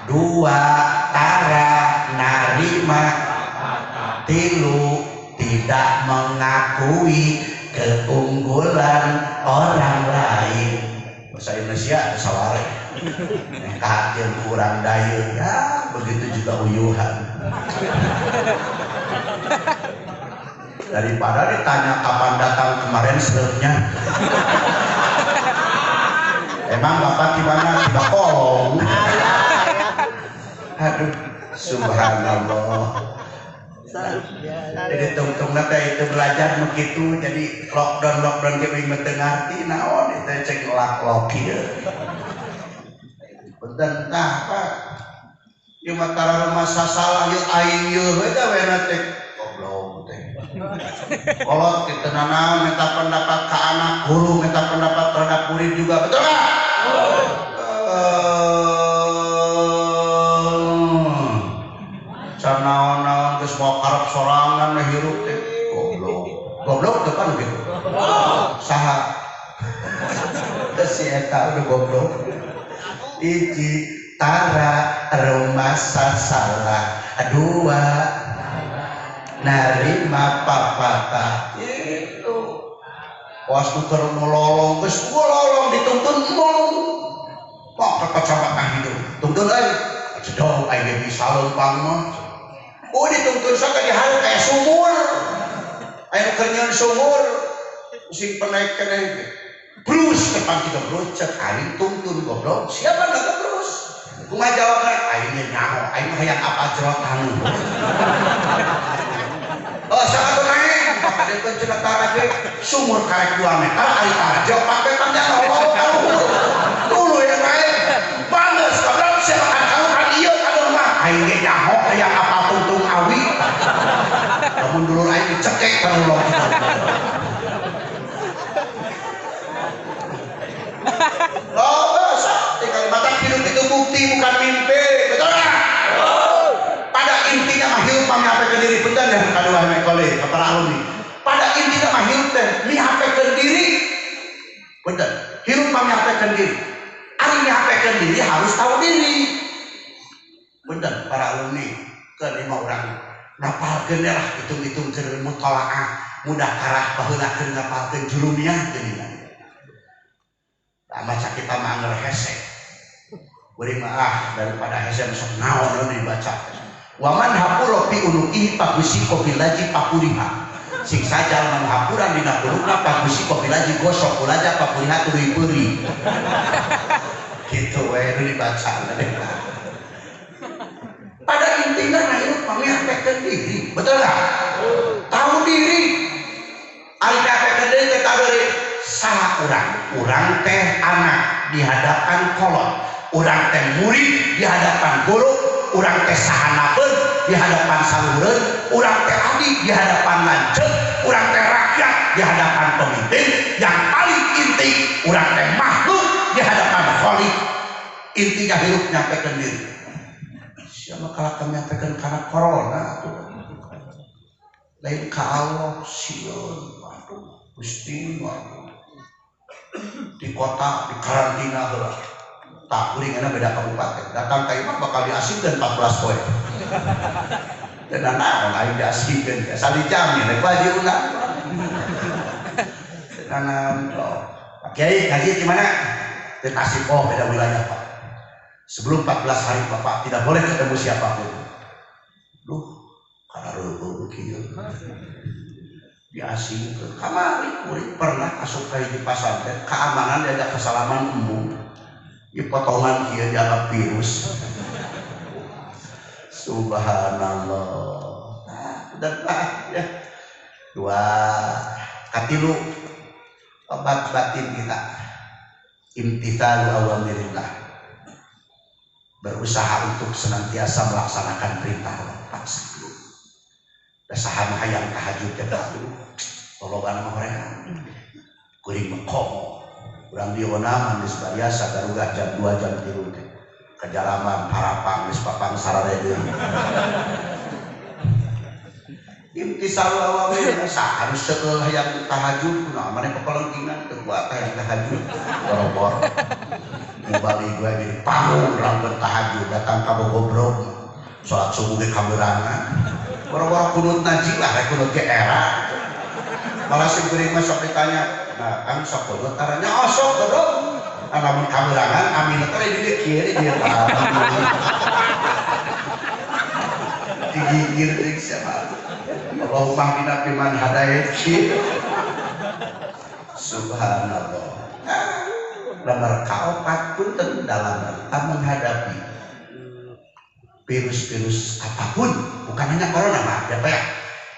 dua tara narima tilu tidak mengakui keunggulan orang lain bahasa Indonesia saware kahatin kurang daya ya begitu juga uyuhan daripada ditanya kapan datang kemarin seremnya emang bapak gimana tiba kolong aduh subhanallah jadi tungtung nate itu belajar begitu jadi lockdown kebing ngerti naon itu cek lak kieu bener tah Pak ieu matara rumah sasalah yeuh aing yeuh eta we teh goblok teh kolot kitu nanaon minta pendapat ka anak guru minta pendapat terhadap murid juga betul enggak naon-naon geus mau karep sorangan mah hirup teh goblok teh kan gitu saha si eta udah goblok hiji tara rumah sasalah dua narima papata itu was tuker melolong geus lolong dituntun mong kok kepacabatan hidup tuntun euy cedong aing bisa leumpang mah oh dituntun sok diharu kayak sumur ayo kerjaan sumur sing penaik keneh brus depan kita brus cek aing tuntun goblok siapa nggak brus kumaha jawabna aing nyaho aing hayang apa jerotan oh siapa tuh naik ada pencerita lagi sumur karek 2 meter aing aja pakai tanda Allah tahu dulu yang naik bagus goblok siapa kamu kan iya kamu mah aing nyaho hayang apa tuntung awi namun dulu aing dicekek kalau lo di Kalimantan hidup itu bukti bukan mimpi betul nggak? Pada intinya mah hidup menyampaikan diri betul ya kadua mekole para alumni pada intinya mah hidup teh menyampaikan diri betul hidup menyampaikan diri ari menyampaikan diri harus tahu diri betul para alumni ke 5 orang napalkeun lah hitung-hitung ke mutolaah mudah karah baheulakeun napalkeun julumiah geuningan baca kita mangger hese beri maaf daripada hese sok naon dibaca waman hapulo fi unuki pagusi kopilaji papuriha sing sajal menghapuran dina kulukna pagusi kopilaji gosok kulaja papuriha tuluy peuri gitu we dibaca pada intinya nah itu menyampaikan diri betul nggak tahu diri ari menyampaikan diri teh tahu diri saha urang teh anak di hadapan kolot urang teh murid di hadapan guru urang teh sahanapeun di hadapan salureun urang teh abdi di hadapan lanceuk urang teh rakyat di hadapan pemimpin yang paling inti urang teh makhluk di hadapan khalik intinya hidup nyampaikan diri siapa kalau menyampaikan karena corona tuh lain ka Allah sieun aduh Gusti di kota di karantina heula tak kuringana beda kabupaten datang ka imah bakal diasingkeun 14 poe dan naon aing diasingkeun asal dijamin rek baji ulang karena Kiai ngaji di mana di Tasik oh beda wilayah Pak sebelum 14 hari Bapak tidak boleh ketemu siapapun duh karena reueuh kieu diasing ke kamari kuring pernah asup ka hiji pasantren keamanan diajak kesalaman umum di potongan kieu dianggap virus subhanallah dan ya dua katilu obat batin kita imtithalu awamirillah berusaha untuk senantiasa melaksanakan perintah Allah paksa dulu dasahana hayang tahajud ya Pak tolongan sama mereka kuring mekong urang diona manis biasa garuga jam 2 jam 3 teh kejalaman harapan geus papang sarare deui imtisal awamir harus setelah yang tahajud nah mana pekelengkingan teu kuat yang tahajud boro-boro mubalik gue jadi pangun rambut tahajud datang ka bogobrok sholat subuh ge kaberangan boro-boro kunut najilah rek kunut ge era malah si geuring mah sok ditanya nah kan sok kunut aranya sok godog lamun kaberangan amin teh di kieu di dieu digigir deui siapa Allahumma hdina fiman hadayt subhanallah lembar kaopat punten dalam rangka menghadapi virus-virus apapun bukan hanya corona mah ya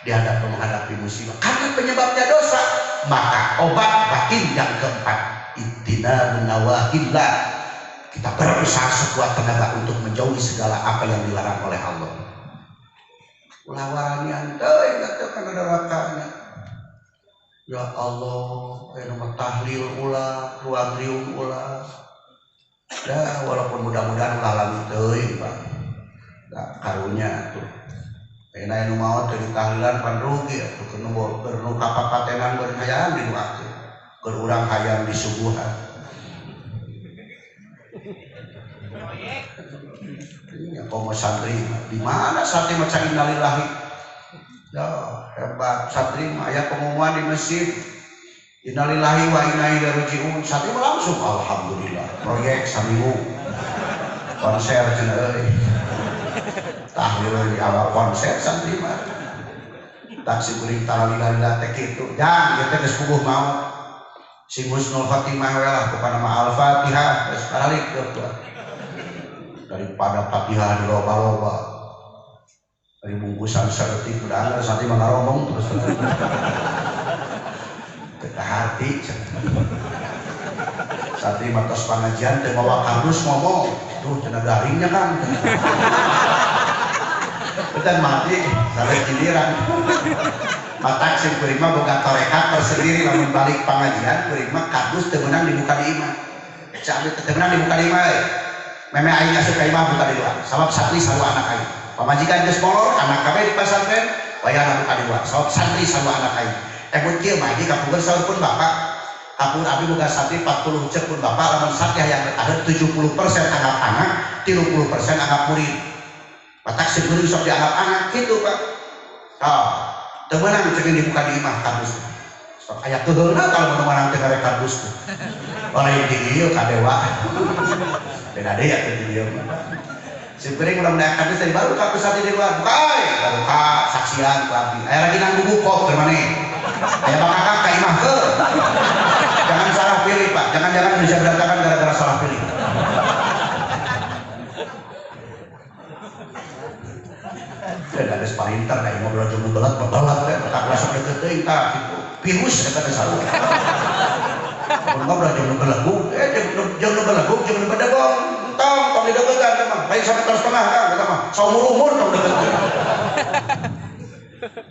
dihadapi menghadapi musibah karena penyebabnya dosa maka obat batin yang keempat ittina nawahillah kita berusaha sekuat tenaga untuk menjauhi segala apa yang dilarang oleh Allah lawannya teuing teh kana nerakana ya Allah aya nu tahlil ulah ruang riung ulah dah walaupun mudah-mudahan ulah lami teuing Pak da karunya tuh aya nu maot teh ditahlilan pan rugi atuh keur nu kapapatenan beureun hayang didoakeun keur urang hayang disuguhan ya komo santri di mana santri maca innalillahi ya hebat santri aya pengumuman di masjid innalillahi wa inna ilaihi raji'un santri langsung alhamdulillah proyek samimu konser cenah euy tahlil di awal konser santri mah tak si kuring talalilah teh kitu jang ieu teh geus puguh mau si husnul khotimah we lah kepada al-fatihah geus balik daripada Fatihah di loba-loba dari bungkusan seperti udah ada santri mengaromong terus ke hati santri matos pengajian teu mawa kardus ngomong tuh cenah garingnya kan kita mati sampai giliran matak sing kuring mah boga tarekat tersendiri lamun balik pengajian kuring mah kardus teu meunang dibuka di imah cabut teu meunang dibuka di imah meme aing asup ka imah buka di luar sabab santri sarua anak aing pamajikan geus molor anak kabeh di pasantren bayar buka di luar sabab santri sarua anak aing mun kieu mah ieu kapugeun saur pun bapak kapun abi boga santri 40 cek pun bapak lamun santri hayang ada 70% anggap anak 30% anggap murid batak si guru sok dianggap anak gitu Pak teu meunang ceuk dibuka di imah kardus sok aya teuheulna kalau mun meunang teu karek kardus oleh di ieu kadewa beda deh ya video si kuring mudah-mudahan kardus dari baru ka pesantren di luar buka baru ka saksian ku abdi aya lagi nang bubuk kok keur maneh aya bakakak ka imah ke jangan salah pilih Pak jangan-jangan bisa berantakan gara-gara salah pilih dan ada sparinter kayak ngobrol jeung belat bebalat teh tak langsung deket teuing tah virus eta teh salah ngobrol jeung belegug jeung belegug jeung bedegong tong dideketan mah lain sampai terus tengah kan kata mah saumur-umur tong deketan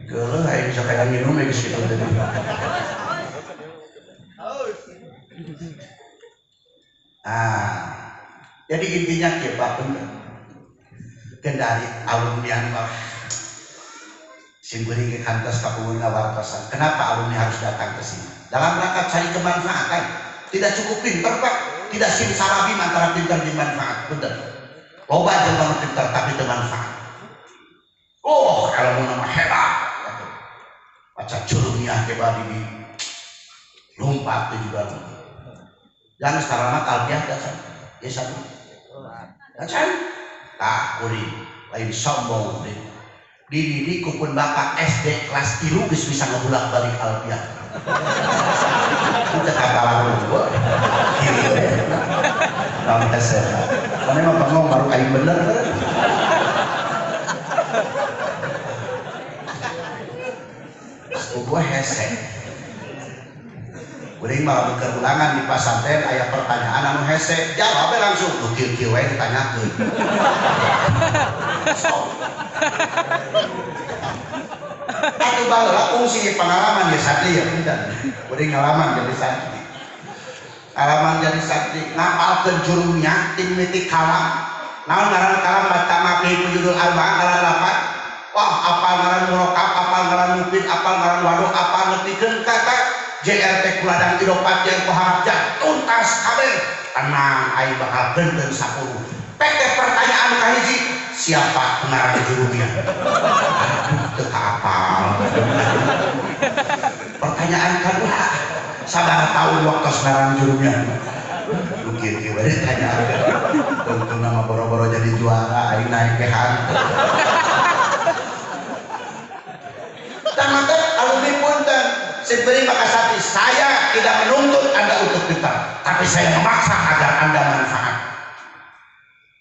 geuleuh aya bisa kayak nginum geus kitu teh jadi intinya kieu Pak bener kendari alumni mah simburing ke kantos kapungun ngawartosan kenapa alumni harus datang ke sini dalam rangka cari kemanfaatan tidak cukup pinter Pak tidak simsalabim antara pinter dan manfaat bener loba jeung pinter tapi teu manfaat kalau nama hebat baca jurumiyah ke badi lompat teh juga jangan sarana kalbiah dasar ya satu dasar tah kuring lain sombong deh dididik kupun bapak SD kelas 3 geus bisa ngabulak balik albiah kita kata lalu gua kalau kita sehat karena emang bangong baru kain bener gua hesek kuring malah bekerulangan di pasantren aya pertanyaan anu hesek jawabnya langsung lu kieu-kieu we ditanyakeun Atuh baheula fungsi pengalaman ya santri ya pinten. Beuring ngalaman jadi santri. Ngalaman jadi santri ngapalkeun jurumnya tim miti kalam. Naon ngaran kalam baca mafi judul arba'ah ngaran lapan. Wah, apal ngaran murokab, apal ngaran mufid, apal ngaran waduh, apal ngetikeun kata JRT kuladang idopat yang kuharap tuntas kabeh. Tenang aing bakal gendeun 10. Peke pertanyaan kahiji, siapa pengarang jurumnya? Teu kaapal. Pertanyaan kedua, sabar tahu waktu ngarang jurumnya. Mungkin kieu tanyaan. Tentu nama boro-boro jadi juara aing naik ke hantu. Tamatnya alumni punten Siberi Makasati, saya tidak menuntut Anda untuk pintar, tapi saya memaksa agar Anda manfaat.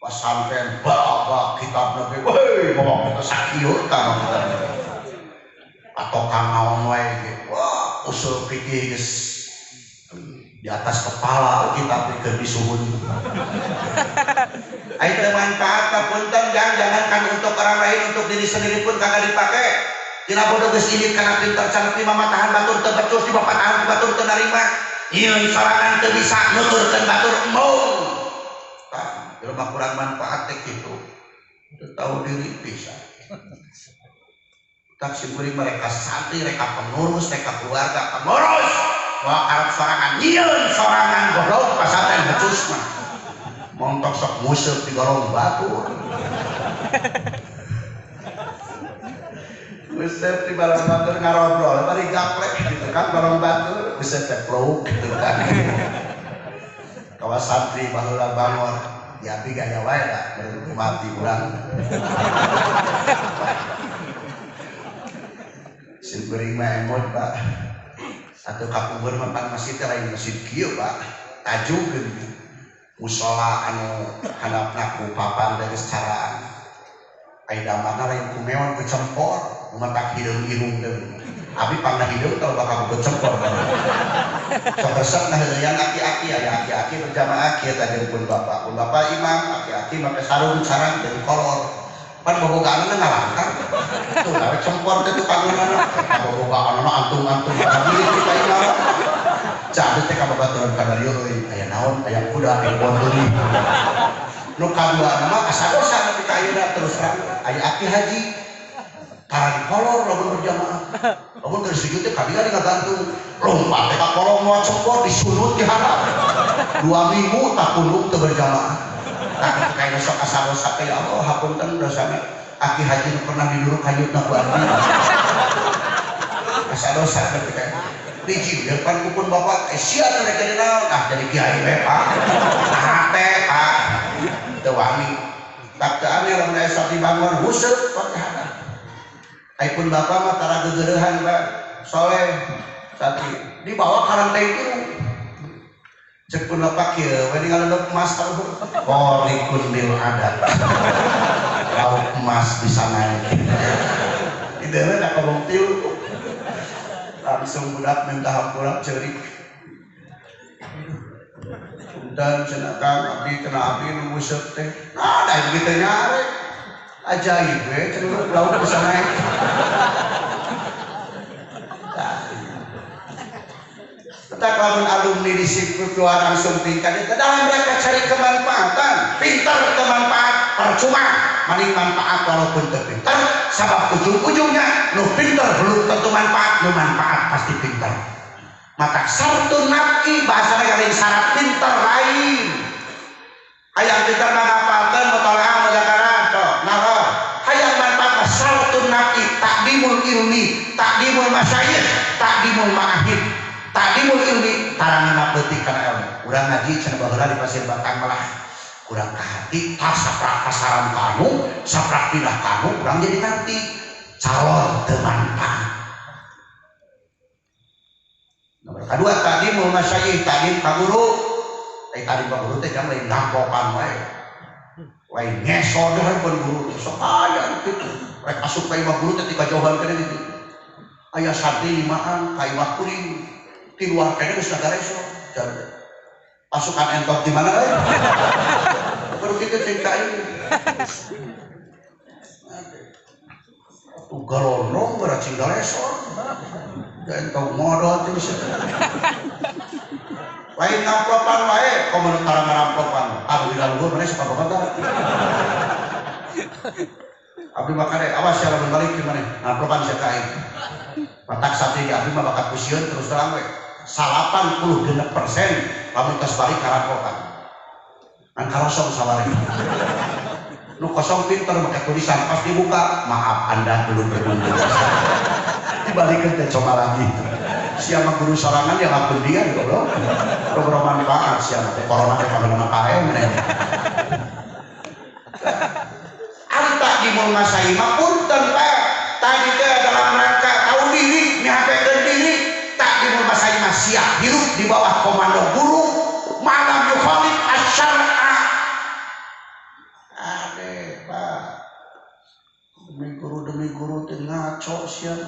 Pas sampean bawa kitab nabi, woi bawa kita sakieu ka kita. Atau kang naon wae, wah usul fikih geus di atas kepala kita pikir disuhun. Ayo manfaat punten jangankan untuk orang lain, untuk diri sendiri pun kagak dipakai. Dina bodoh geus ini kana pinter can mama tahan batur teu becus di bapak tahan batur teu narima. Ieu sorangan teu bisa nuturkeun batur embung. Tah, jelema kurang manfaat teh kitu. Teu tahu diri pisan. Tak siburi mereka santri, mereka pengurus, mereka keluarga pengurus. Wah arep sorangan nyieun sorangan goblok pasantren becus mah. Montok sok museup di gorong batur. Buset di barang batur ngarobrol, bari gaplek gitu kan barang batur, buset tepluk gitu kan. Kawas santri baheula bangun, ya abi gaya wae lah, mati urang. Si beuring mah emot Pak. Atuh kapungkur mah pan masjid teh lain masjid kieu Pak. Tajugkeun musola anu handapna ku papan teh geus caraan. Ai damarna lain ku meon ku cempor. Matak hidung irung teh. Abi pangna hidung teu bakal becempor. Sok resep nah yang aki-aki aya aki-aki berjamaah kieu tadi pun bapak. Pun bapak imam aki-aki make sarung sarang jadi kolor. Pan bobogaanna ngalangkar. Tuh lawe cempor teh pangunana. Bobogaanna antung-antung kabeh kita imam. Jadi teh kababaturan kadarieu euy aya naon aya kuda aya bondoli. Nu kadua mah kasadosa nepi ka ayeuna terus terang aya aki haji. Tarang kolor lamun berjamaah. Lamun geus sujud teh kadieu ngagantung. Lompat teh ka kolong moal cempor disunut di harap. 2 minggu tak punduk teu berjamaah. Nah kayak sok asadosa teh Allah hapunten dosana. Aki haji nu pernah diduruk hayutna ku abdi. Asadosa teh kayak biji depan kupun bapak sia teh jadi naon ah jadi kiai we Pak. Nah teh Pak. Teu wani. Tak teu ane lamun aya sapi bangun huseup Fatihah. Aipun bapak mah tara gegeurehan Pak soleh santri dibawa ka rantai itu cek pun bapak kieu we ninggaleup emas taruh qorikun lil adat lauk emas bisa naik ideuna da kabong tilu langsung budak minta hampura ceurik dan cenah Kang abdi kena abdi nu museup teh nah da kitu nyare ajaib we cenah lauk bisa naik. Tak lamun alumni di situ keluar langsung tingkat itu dalam mereka cari kemanfaatan pintar kemanfaat percuma maning manfaat walaupun terpintar sabab ujung-ujungnya lu pintar belum tentu manfaat lu manfaat pasti pintar maka sartun nafki bahasanya kalian syarat pintar lain hayang pintar ngapalkeun mutalaah mudzakarah toh nah hayang manfaat sartun nafki takdimul ilmi takdimul masyayikh takdimul ma'ahid takdimul ilmi tarangna peutik kana ilmu urang ngaji cenah baheula di Pasir Batang malah urang ka hati tas saprak kasaran kanu saprak pindah kanu urang jadi nanti calon teu manfaat. Nomor kedua takdimul masyayikh takdim ka guru takdim ka guru teh kan lain nampokan wae lain ngesor deui pun guru sok aya kitu rek asup ka imah guru teh dikajauhan kana gitu aya santri limaan ka imah kuring di luar kayaknya bisa gareso dan pasukan entot di mana lagi baru kita cerita ini galondong beracing galesor dan tau modal itu bisa lain ngamplopan wae komentar ngamplopan abdi laluhur mana suka komentar abdi makanya awas ya lamun balik gimana ngamplopan saya kain matak sate di abdi mah bakat pusieun terus terang we 86% lamun tos balik ngamplopan an karosong sabari nu kosong pinter pakai tulisan pas dibuka maaf anda belum beruntung dibalikin teh coba lagi siapa guru sorangan yang ngapun dia goblok bermanfaat siapa teh corona teh kemana kae meneh anta di mul masai mah punten Pak tadi teh dalam rangka tahu diri nyapekeun diri tak di mul masai mah siap hirup di bawah komando guru malam yukhalif asyara demi guru teh ngaco siapa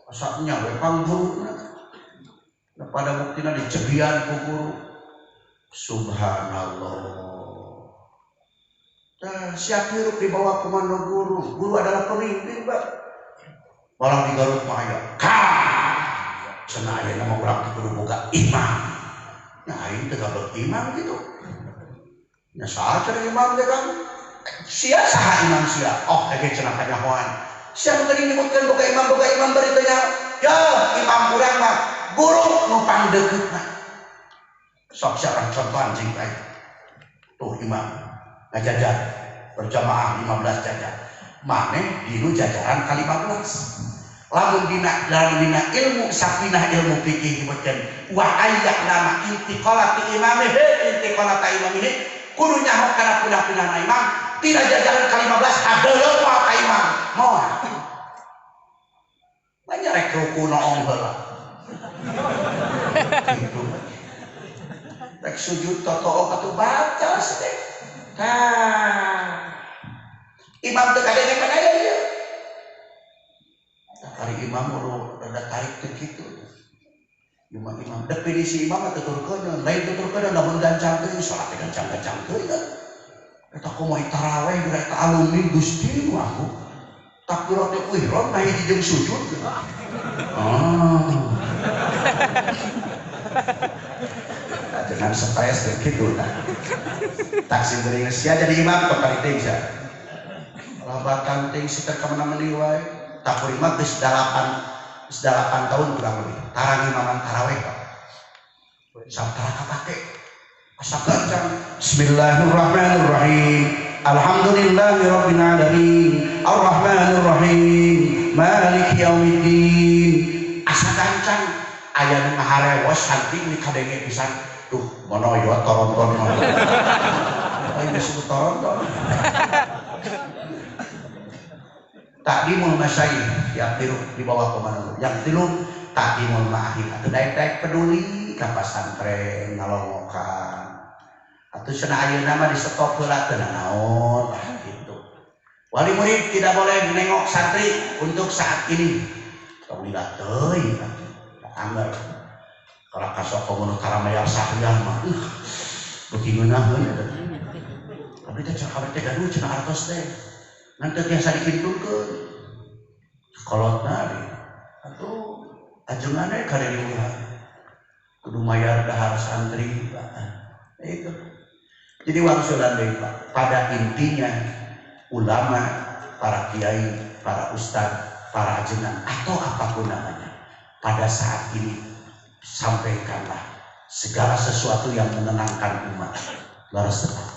asapnya we pangguruna pada buktina dicebian ku guru subhanallah siap hirup di bawah komando guru adalah pemimpin Pak malah di Garut mah aya cenah aya nama urang kudu boga imam nah aing teh gablek imam gitu nya saha cenah imam teh kan sia saha imam sia oh kayak cenah kanyahoan sia tadi nyebutkan boga imam beritanya ya imam urang mah guru nu pangdeukna sok sareng contoh anjing bae tuh imam ngajajar berjamaah 15 jajar maneh dinu jajaran kali 15 lamun dina ilmu sakinah ilmu fikih nyebutkeun wa ayyana intiqalati imamih intiqalata imamih kudu nyaho kana pindah-pindah imam tidak jajaran kali 15 hadeuleuh moal ka imam moal banyak rek ruku noong heula gitu rek sujud totoo atuh baca teh imam teu kadenge padaya ieu kali imam kudu rada tarik teh kitu imam definisi imam teh tuturkeun lain tuturkeun lamun gancang teh salat teh gancang-gancang teuing eta kumaha tarawih geus eta alumni Gusti nu aku takbiratul ihram nah hiji jeung sujud jangan stres kayak gitu nah taksim geuning sia jadi imam kok kali teh sia labatan teh siter ka mana-mana wae tak imam geus 8 tahun kurang lebih tarang imaman tarawih Pak sabtara kapake asa gancang bismillahirrahmanirrahim alhamdulillahirabbil alamin arrahmanirrahim maliki yaumiddin asa gancang aya nu ngaharewos hanti ni kadenge pisan tuh monoyo toronton mah ayo disebut toronton takdimul masyayikh yang tiru di bawah komando yang tilu takdimul ma'ahid atau daek-daek peduli ka pasantren ngalongokan atau cenah ayeuna mah di stop heula teu naon gitu wali murid tidak boleh menengok santri untuk saat ini kaulila teuing anggar kalau kasok komono karamayar sahyah mah beuki ngeunaheun eta tapi teh cak kabeh teh gaduh cenah artos teh ngan teu tiasa dipinturkeun kolotna deui atuh ajenganna ka deui kudu mayar dahar santri itu jadi wangsulan deui Pak pada intinya ulama para kiai para ustadz para ajengan atau apapun namanya pada saat ini sampaikanlah segala sesuatu yang menenangkan umat laras tenang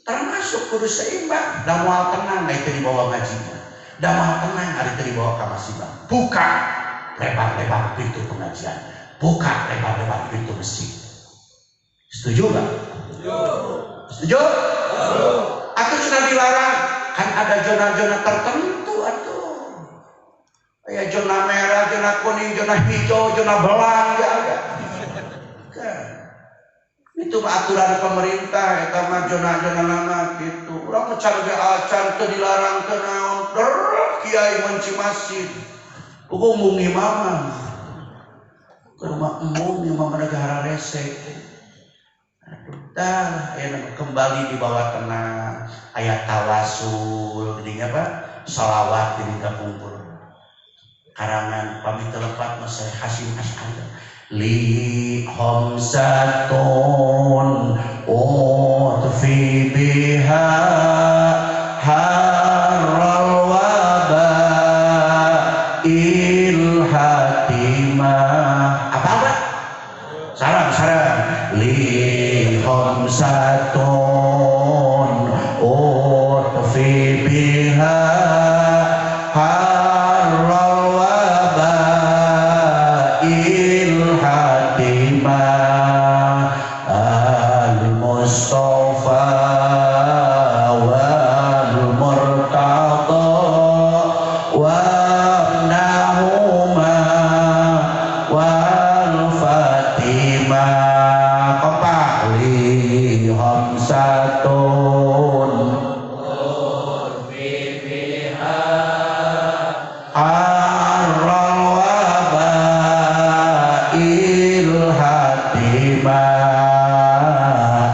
termasuk kudu seimbang da moal tenang itu di bawah ngajinya da moal tenang ari teu di bawah kamasiban buka lebar-lebar pintu pengajian buka lebar-lebar pintu masjid setuju nggak? Setuju? Atau sudah dilarang kan ada zona-zona tertentu atuh kayak zona merah, zona kuning, zona hijau, zona belang ya ada itu aturan pemerintah eta mah zona-zona nama gitu urang mecar ge acan teu dilarang teu naon kiai menci masjid umum imam ke rumah umum imam negara rese aduh dah aya kembali di bawah tenang ayat tawasul gini apa salawat ini kumpul karangan pamit telepat Mas Hasyim Asy'ari li khamsatun utfi biha harral waba il hatimah apa salam li khamsatun utfi biha harral waba il hatimah al mustafa wal murtada wa nahuma wal fatimah kompali hamsatun arral wabail hatimah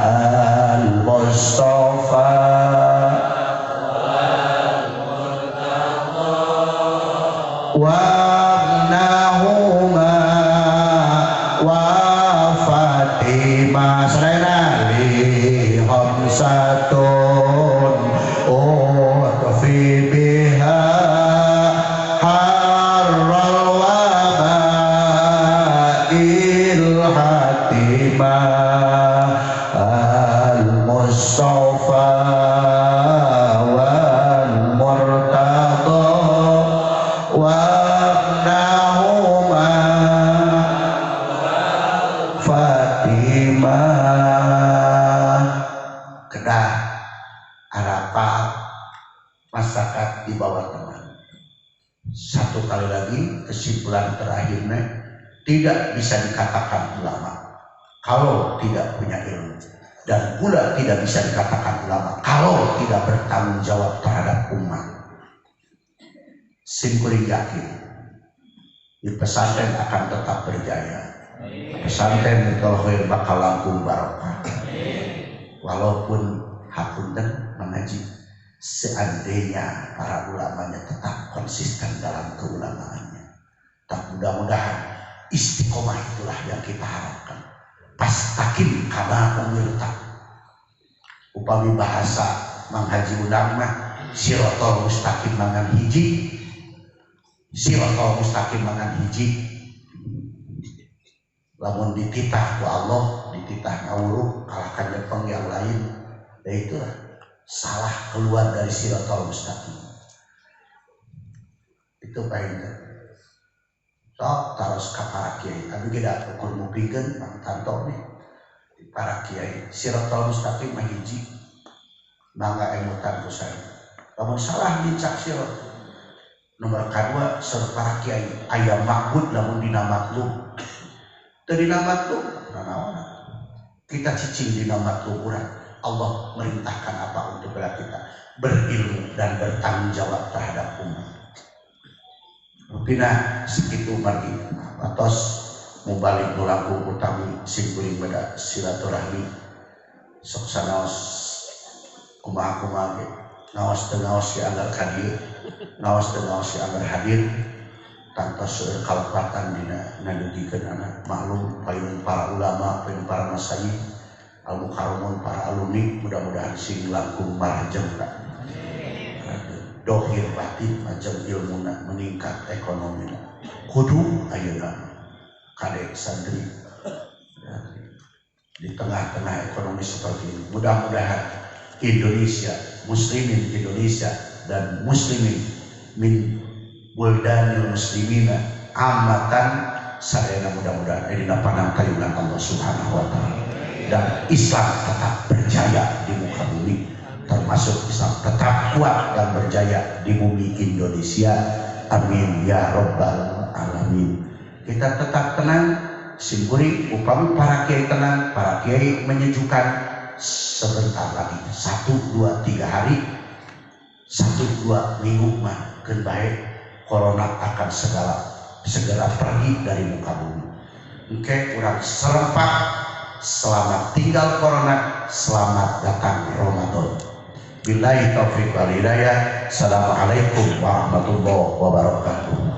al mustafa wabnahuma wa fatimah serena li khamsatun utfi biha harral wabail hatimah al mustafa wal murtada wabnahuma Fatimah Kedah Arafah masyarakat di bawah teman. Satu kali lagi kesimpulan terakhirnya tidak bisa dikatakan ulama kalau tidak punya ilmu, dan pula tidak bisa dikatakan ulama kalau tidak bertanggung jawab terhadap umat. Simkuring yakin di pesantren akan tetap berjaya. Pesantren itu bakal langkung barokah. Walaupun hapunten mengaji, seandainya para ulamanya tetap konsisten dalam keulamaannya, tak mudah-mudahan istiqomah itulah yang kita harapkan. Pastakim kama umirta. Upami bahasa manghaji undang mah sirotol mustaqim mangan hiji, sirotol mustaqim mangan hiji. Lamun dititah ku Allah, dititah ngawuruh kalahkan Jepang yang lain, ya itulah salah keluar dari sirotol mustaqim. Itu baiknya. So terus ke para kiai, tapi kita ukur mupikeun Bang Tanto nih di para kiai sirotol mustaqim mah hiji, mangga emutan ku saya. Lamun salah dicak sirot. Nomor kedua sur para kiai aya makbud lamun dina maklum. Tadi nama tuh, kita cicing di nama tuh kurang. Allah merintahkan apa untuk kita berilmu dan bertanggung jawab terhadap umat. Rupina segitu bagi atas mubalik nulaku utami singkuling pada silaturahmi sok sanaos kumaha naos teu naos si anggar hadir, naos teu naos si anggar hadir. Tanpa seueur kalpatan dina ngadugikeun anak maklum payun para ulama, payun para masyayikh, al-mukarramun para alumni, mudah-mudahan sing langkung marajeng dohir batin majeng ilmuna meningkat ekonomina kudu ayeuna kadek santri di tengah-tengah ekonomi seperti ini. Mudah-mudahan Indonesia, muslimin Indonesia dan muslimin min buldanil muslimina amatan sadayana mudah-mudahan dina panangkayunan Allah Subhanahu wa taala, dan Islam tetap berjaya di muka bumi, termasuk Islam tetap kuat dan berjaya di bumi Indonesia. Amin ya rabbal alamin. Kita tetap tenang, simpuri upami para kiai tenang, para kiai menyejukkan sebentar lagi 1, 2, 3 hari 1, 2 minggu mah keun bae corona akan segera pergi dari muka bumi. Oke, kurang serempak. Selamat tinggal corona, selamat datang Ramadan. Billahi taufiq wal hidayah. Assalamualaikum warahmatullahi wabarakatuh.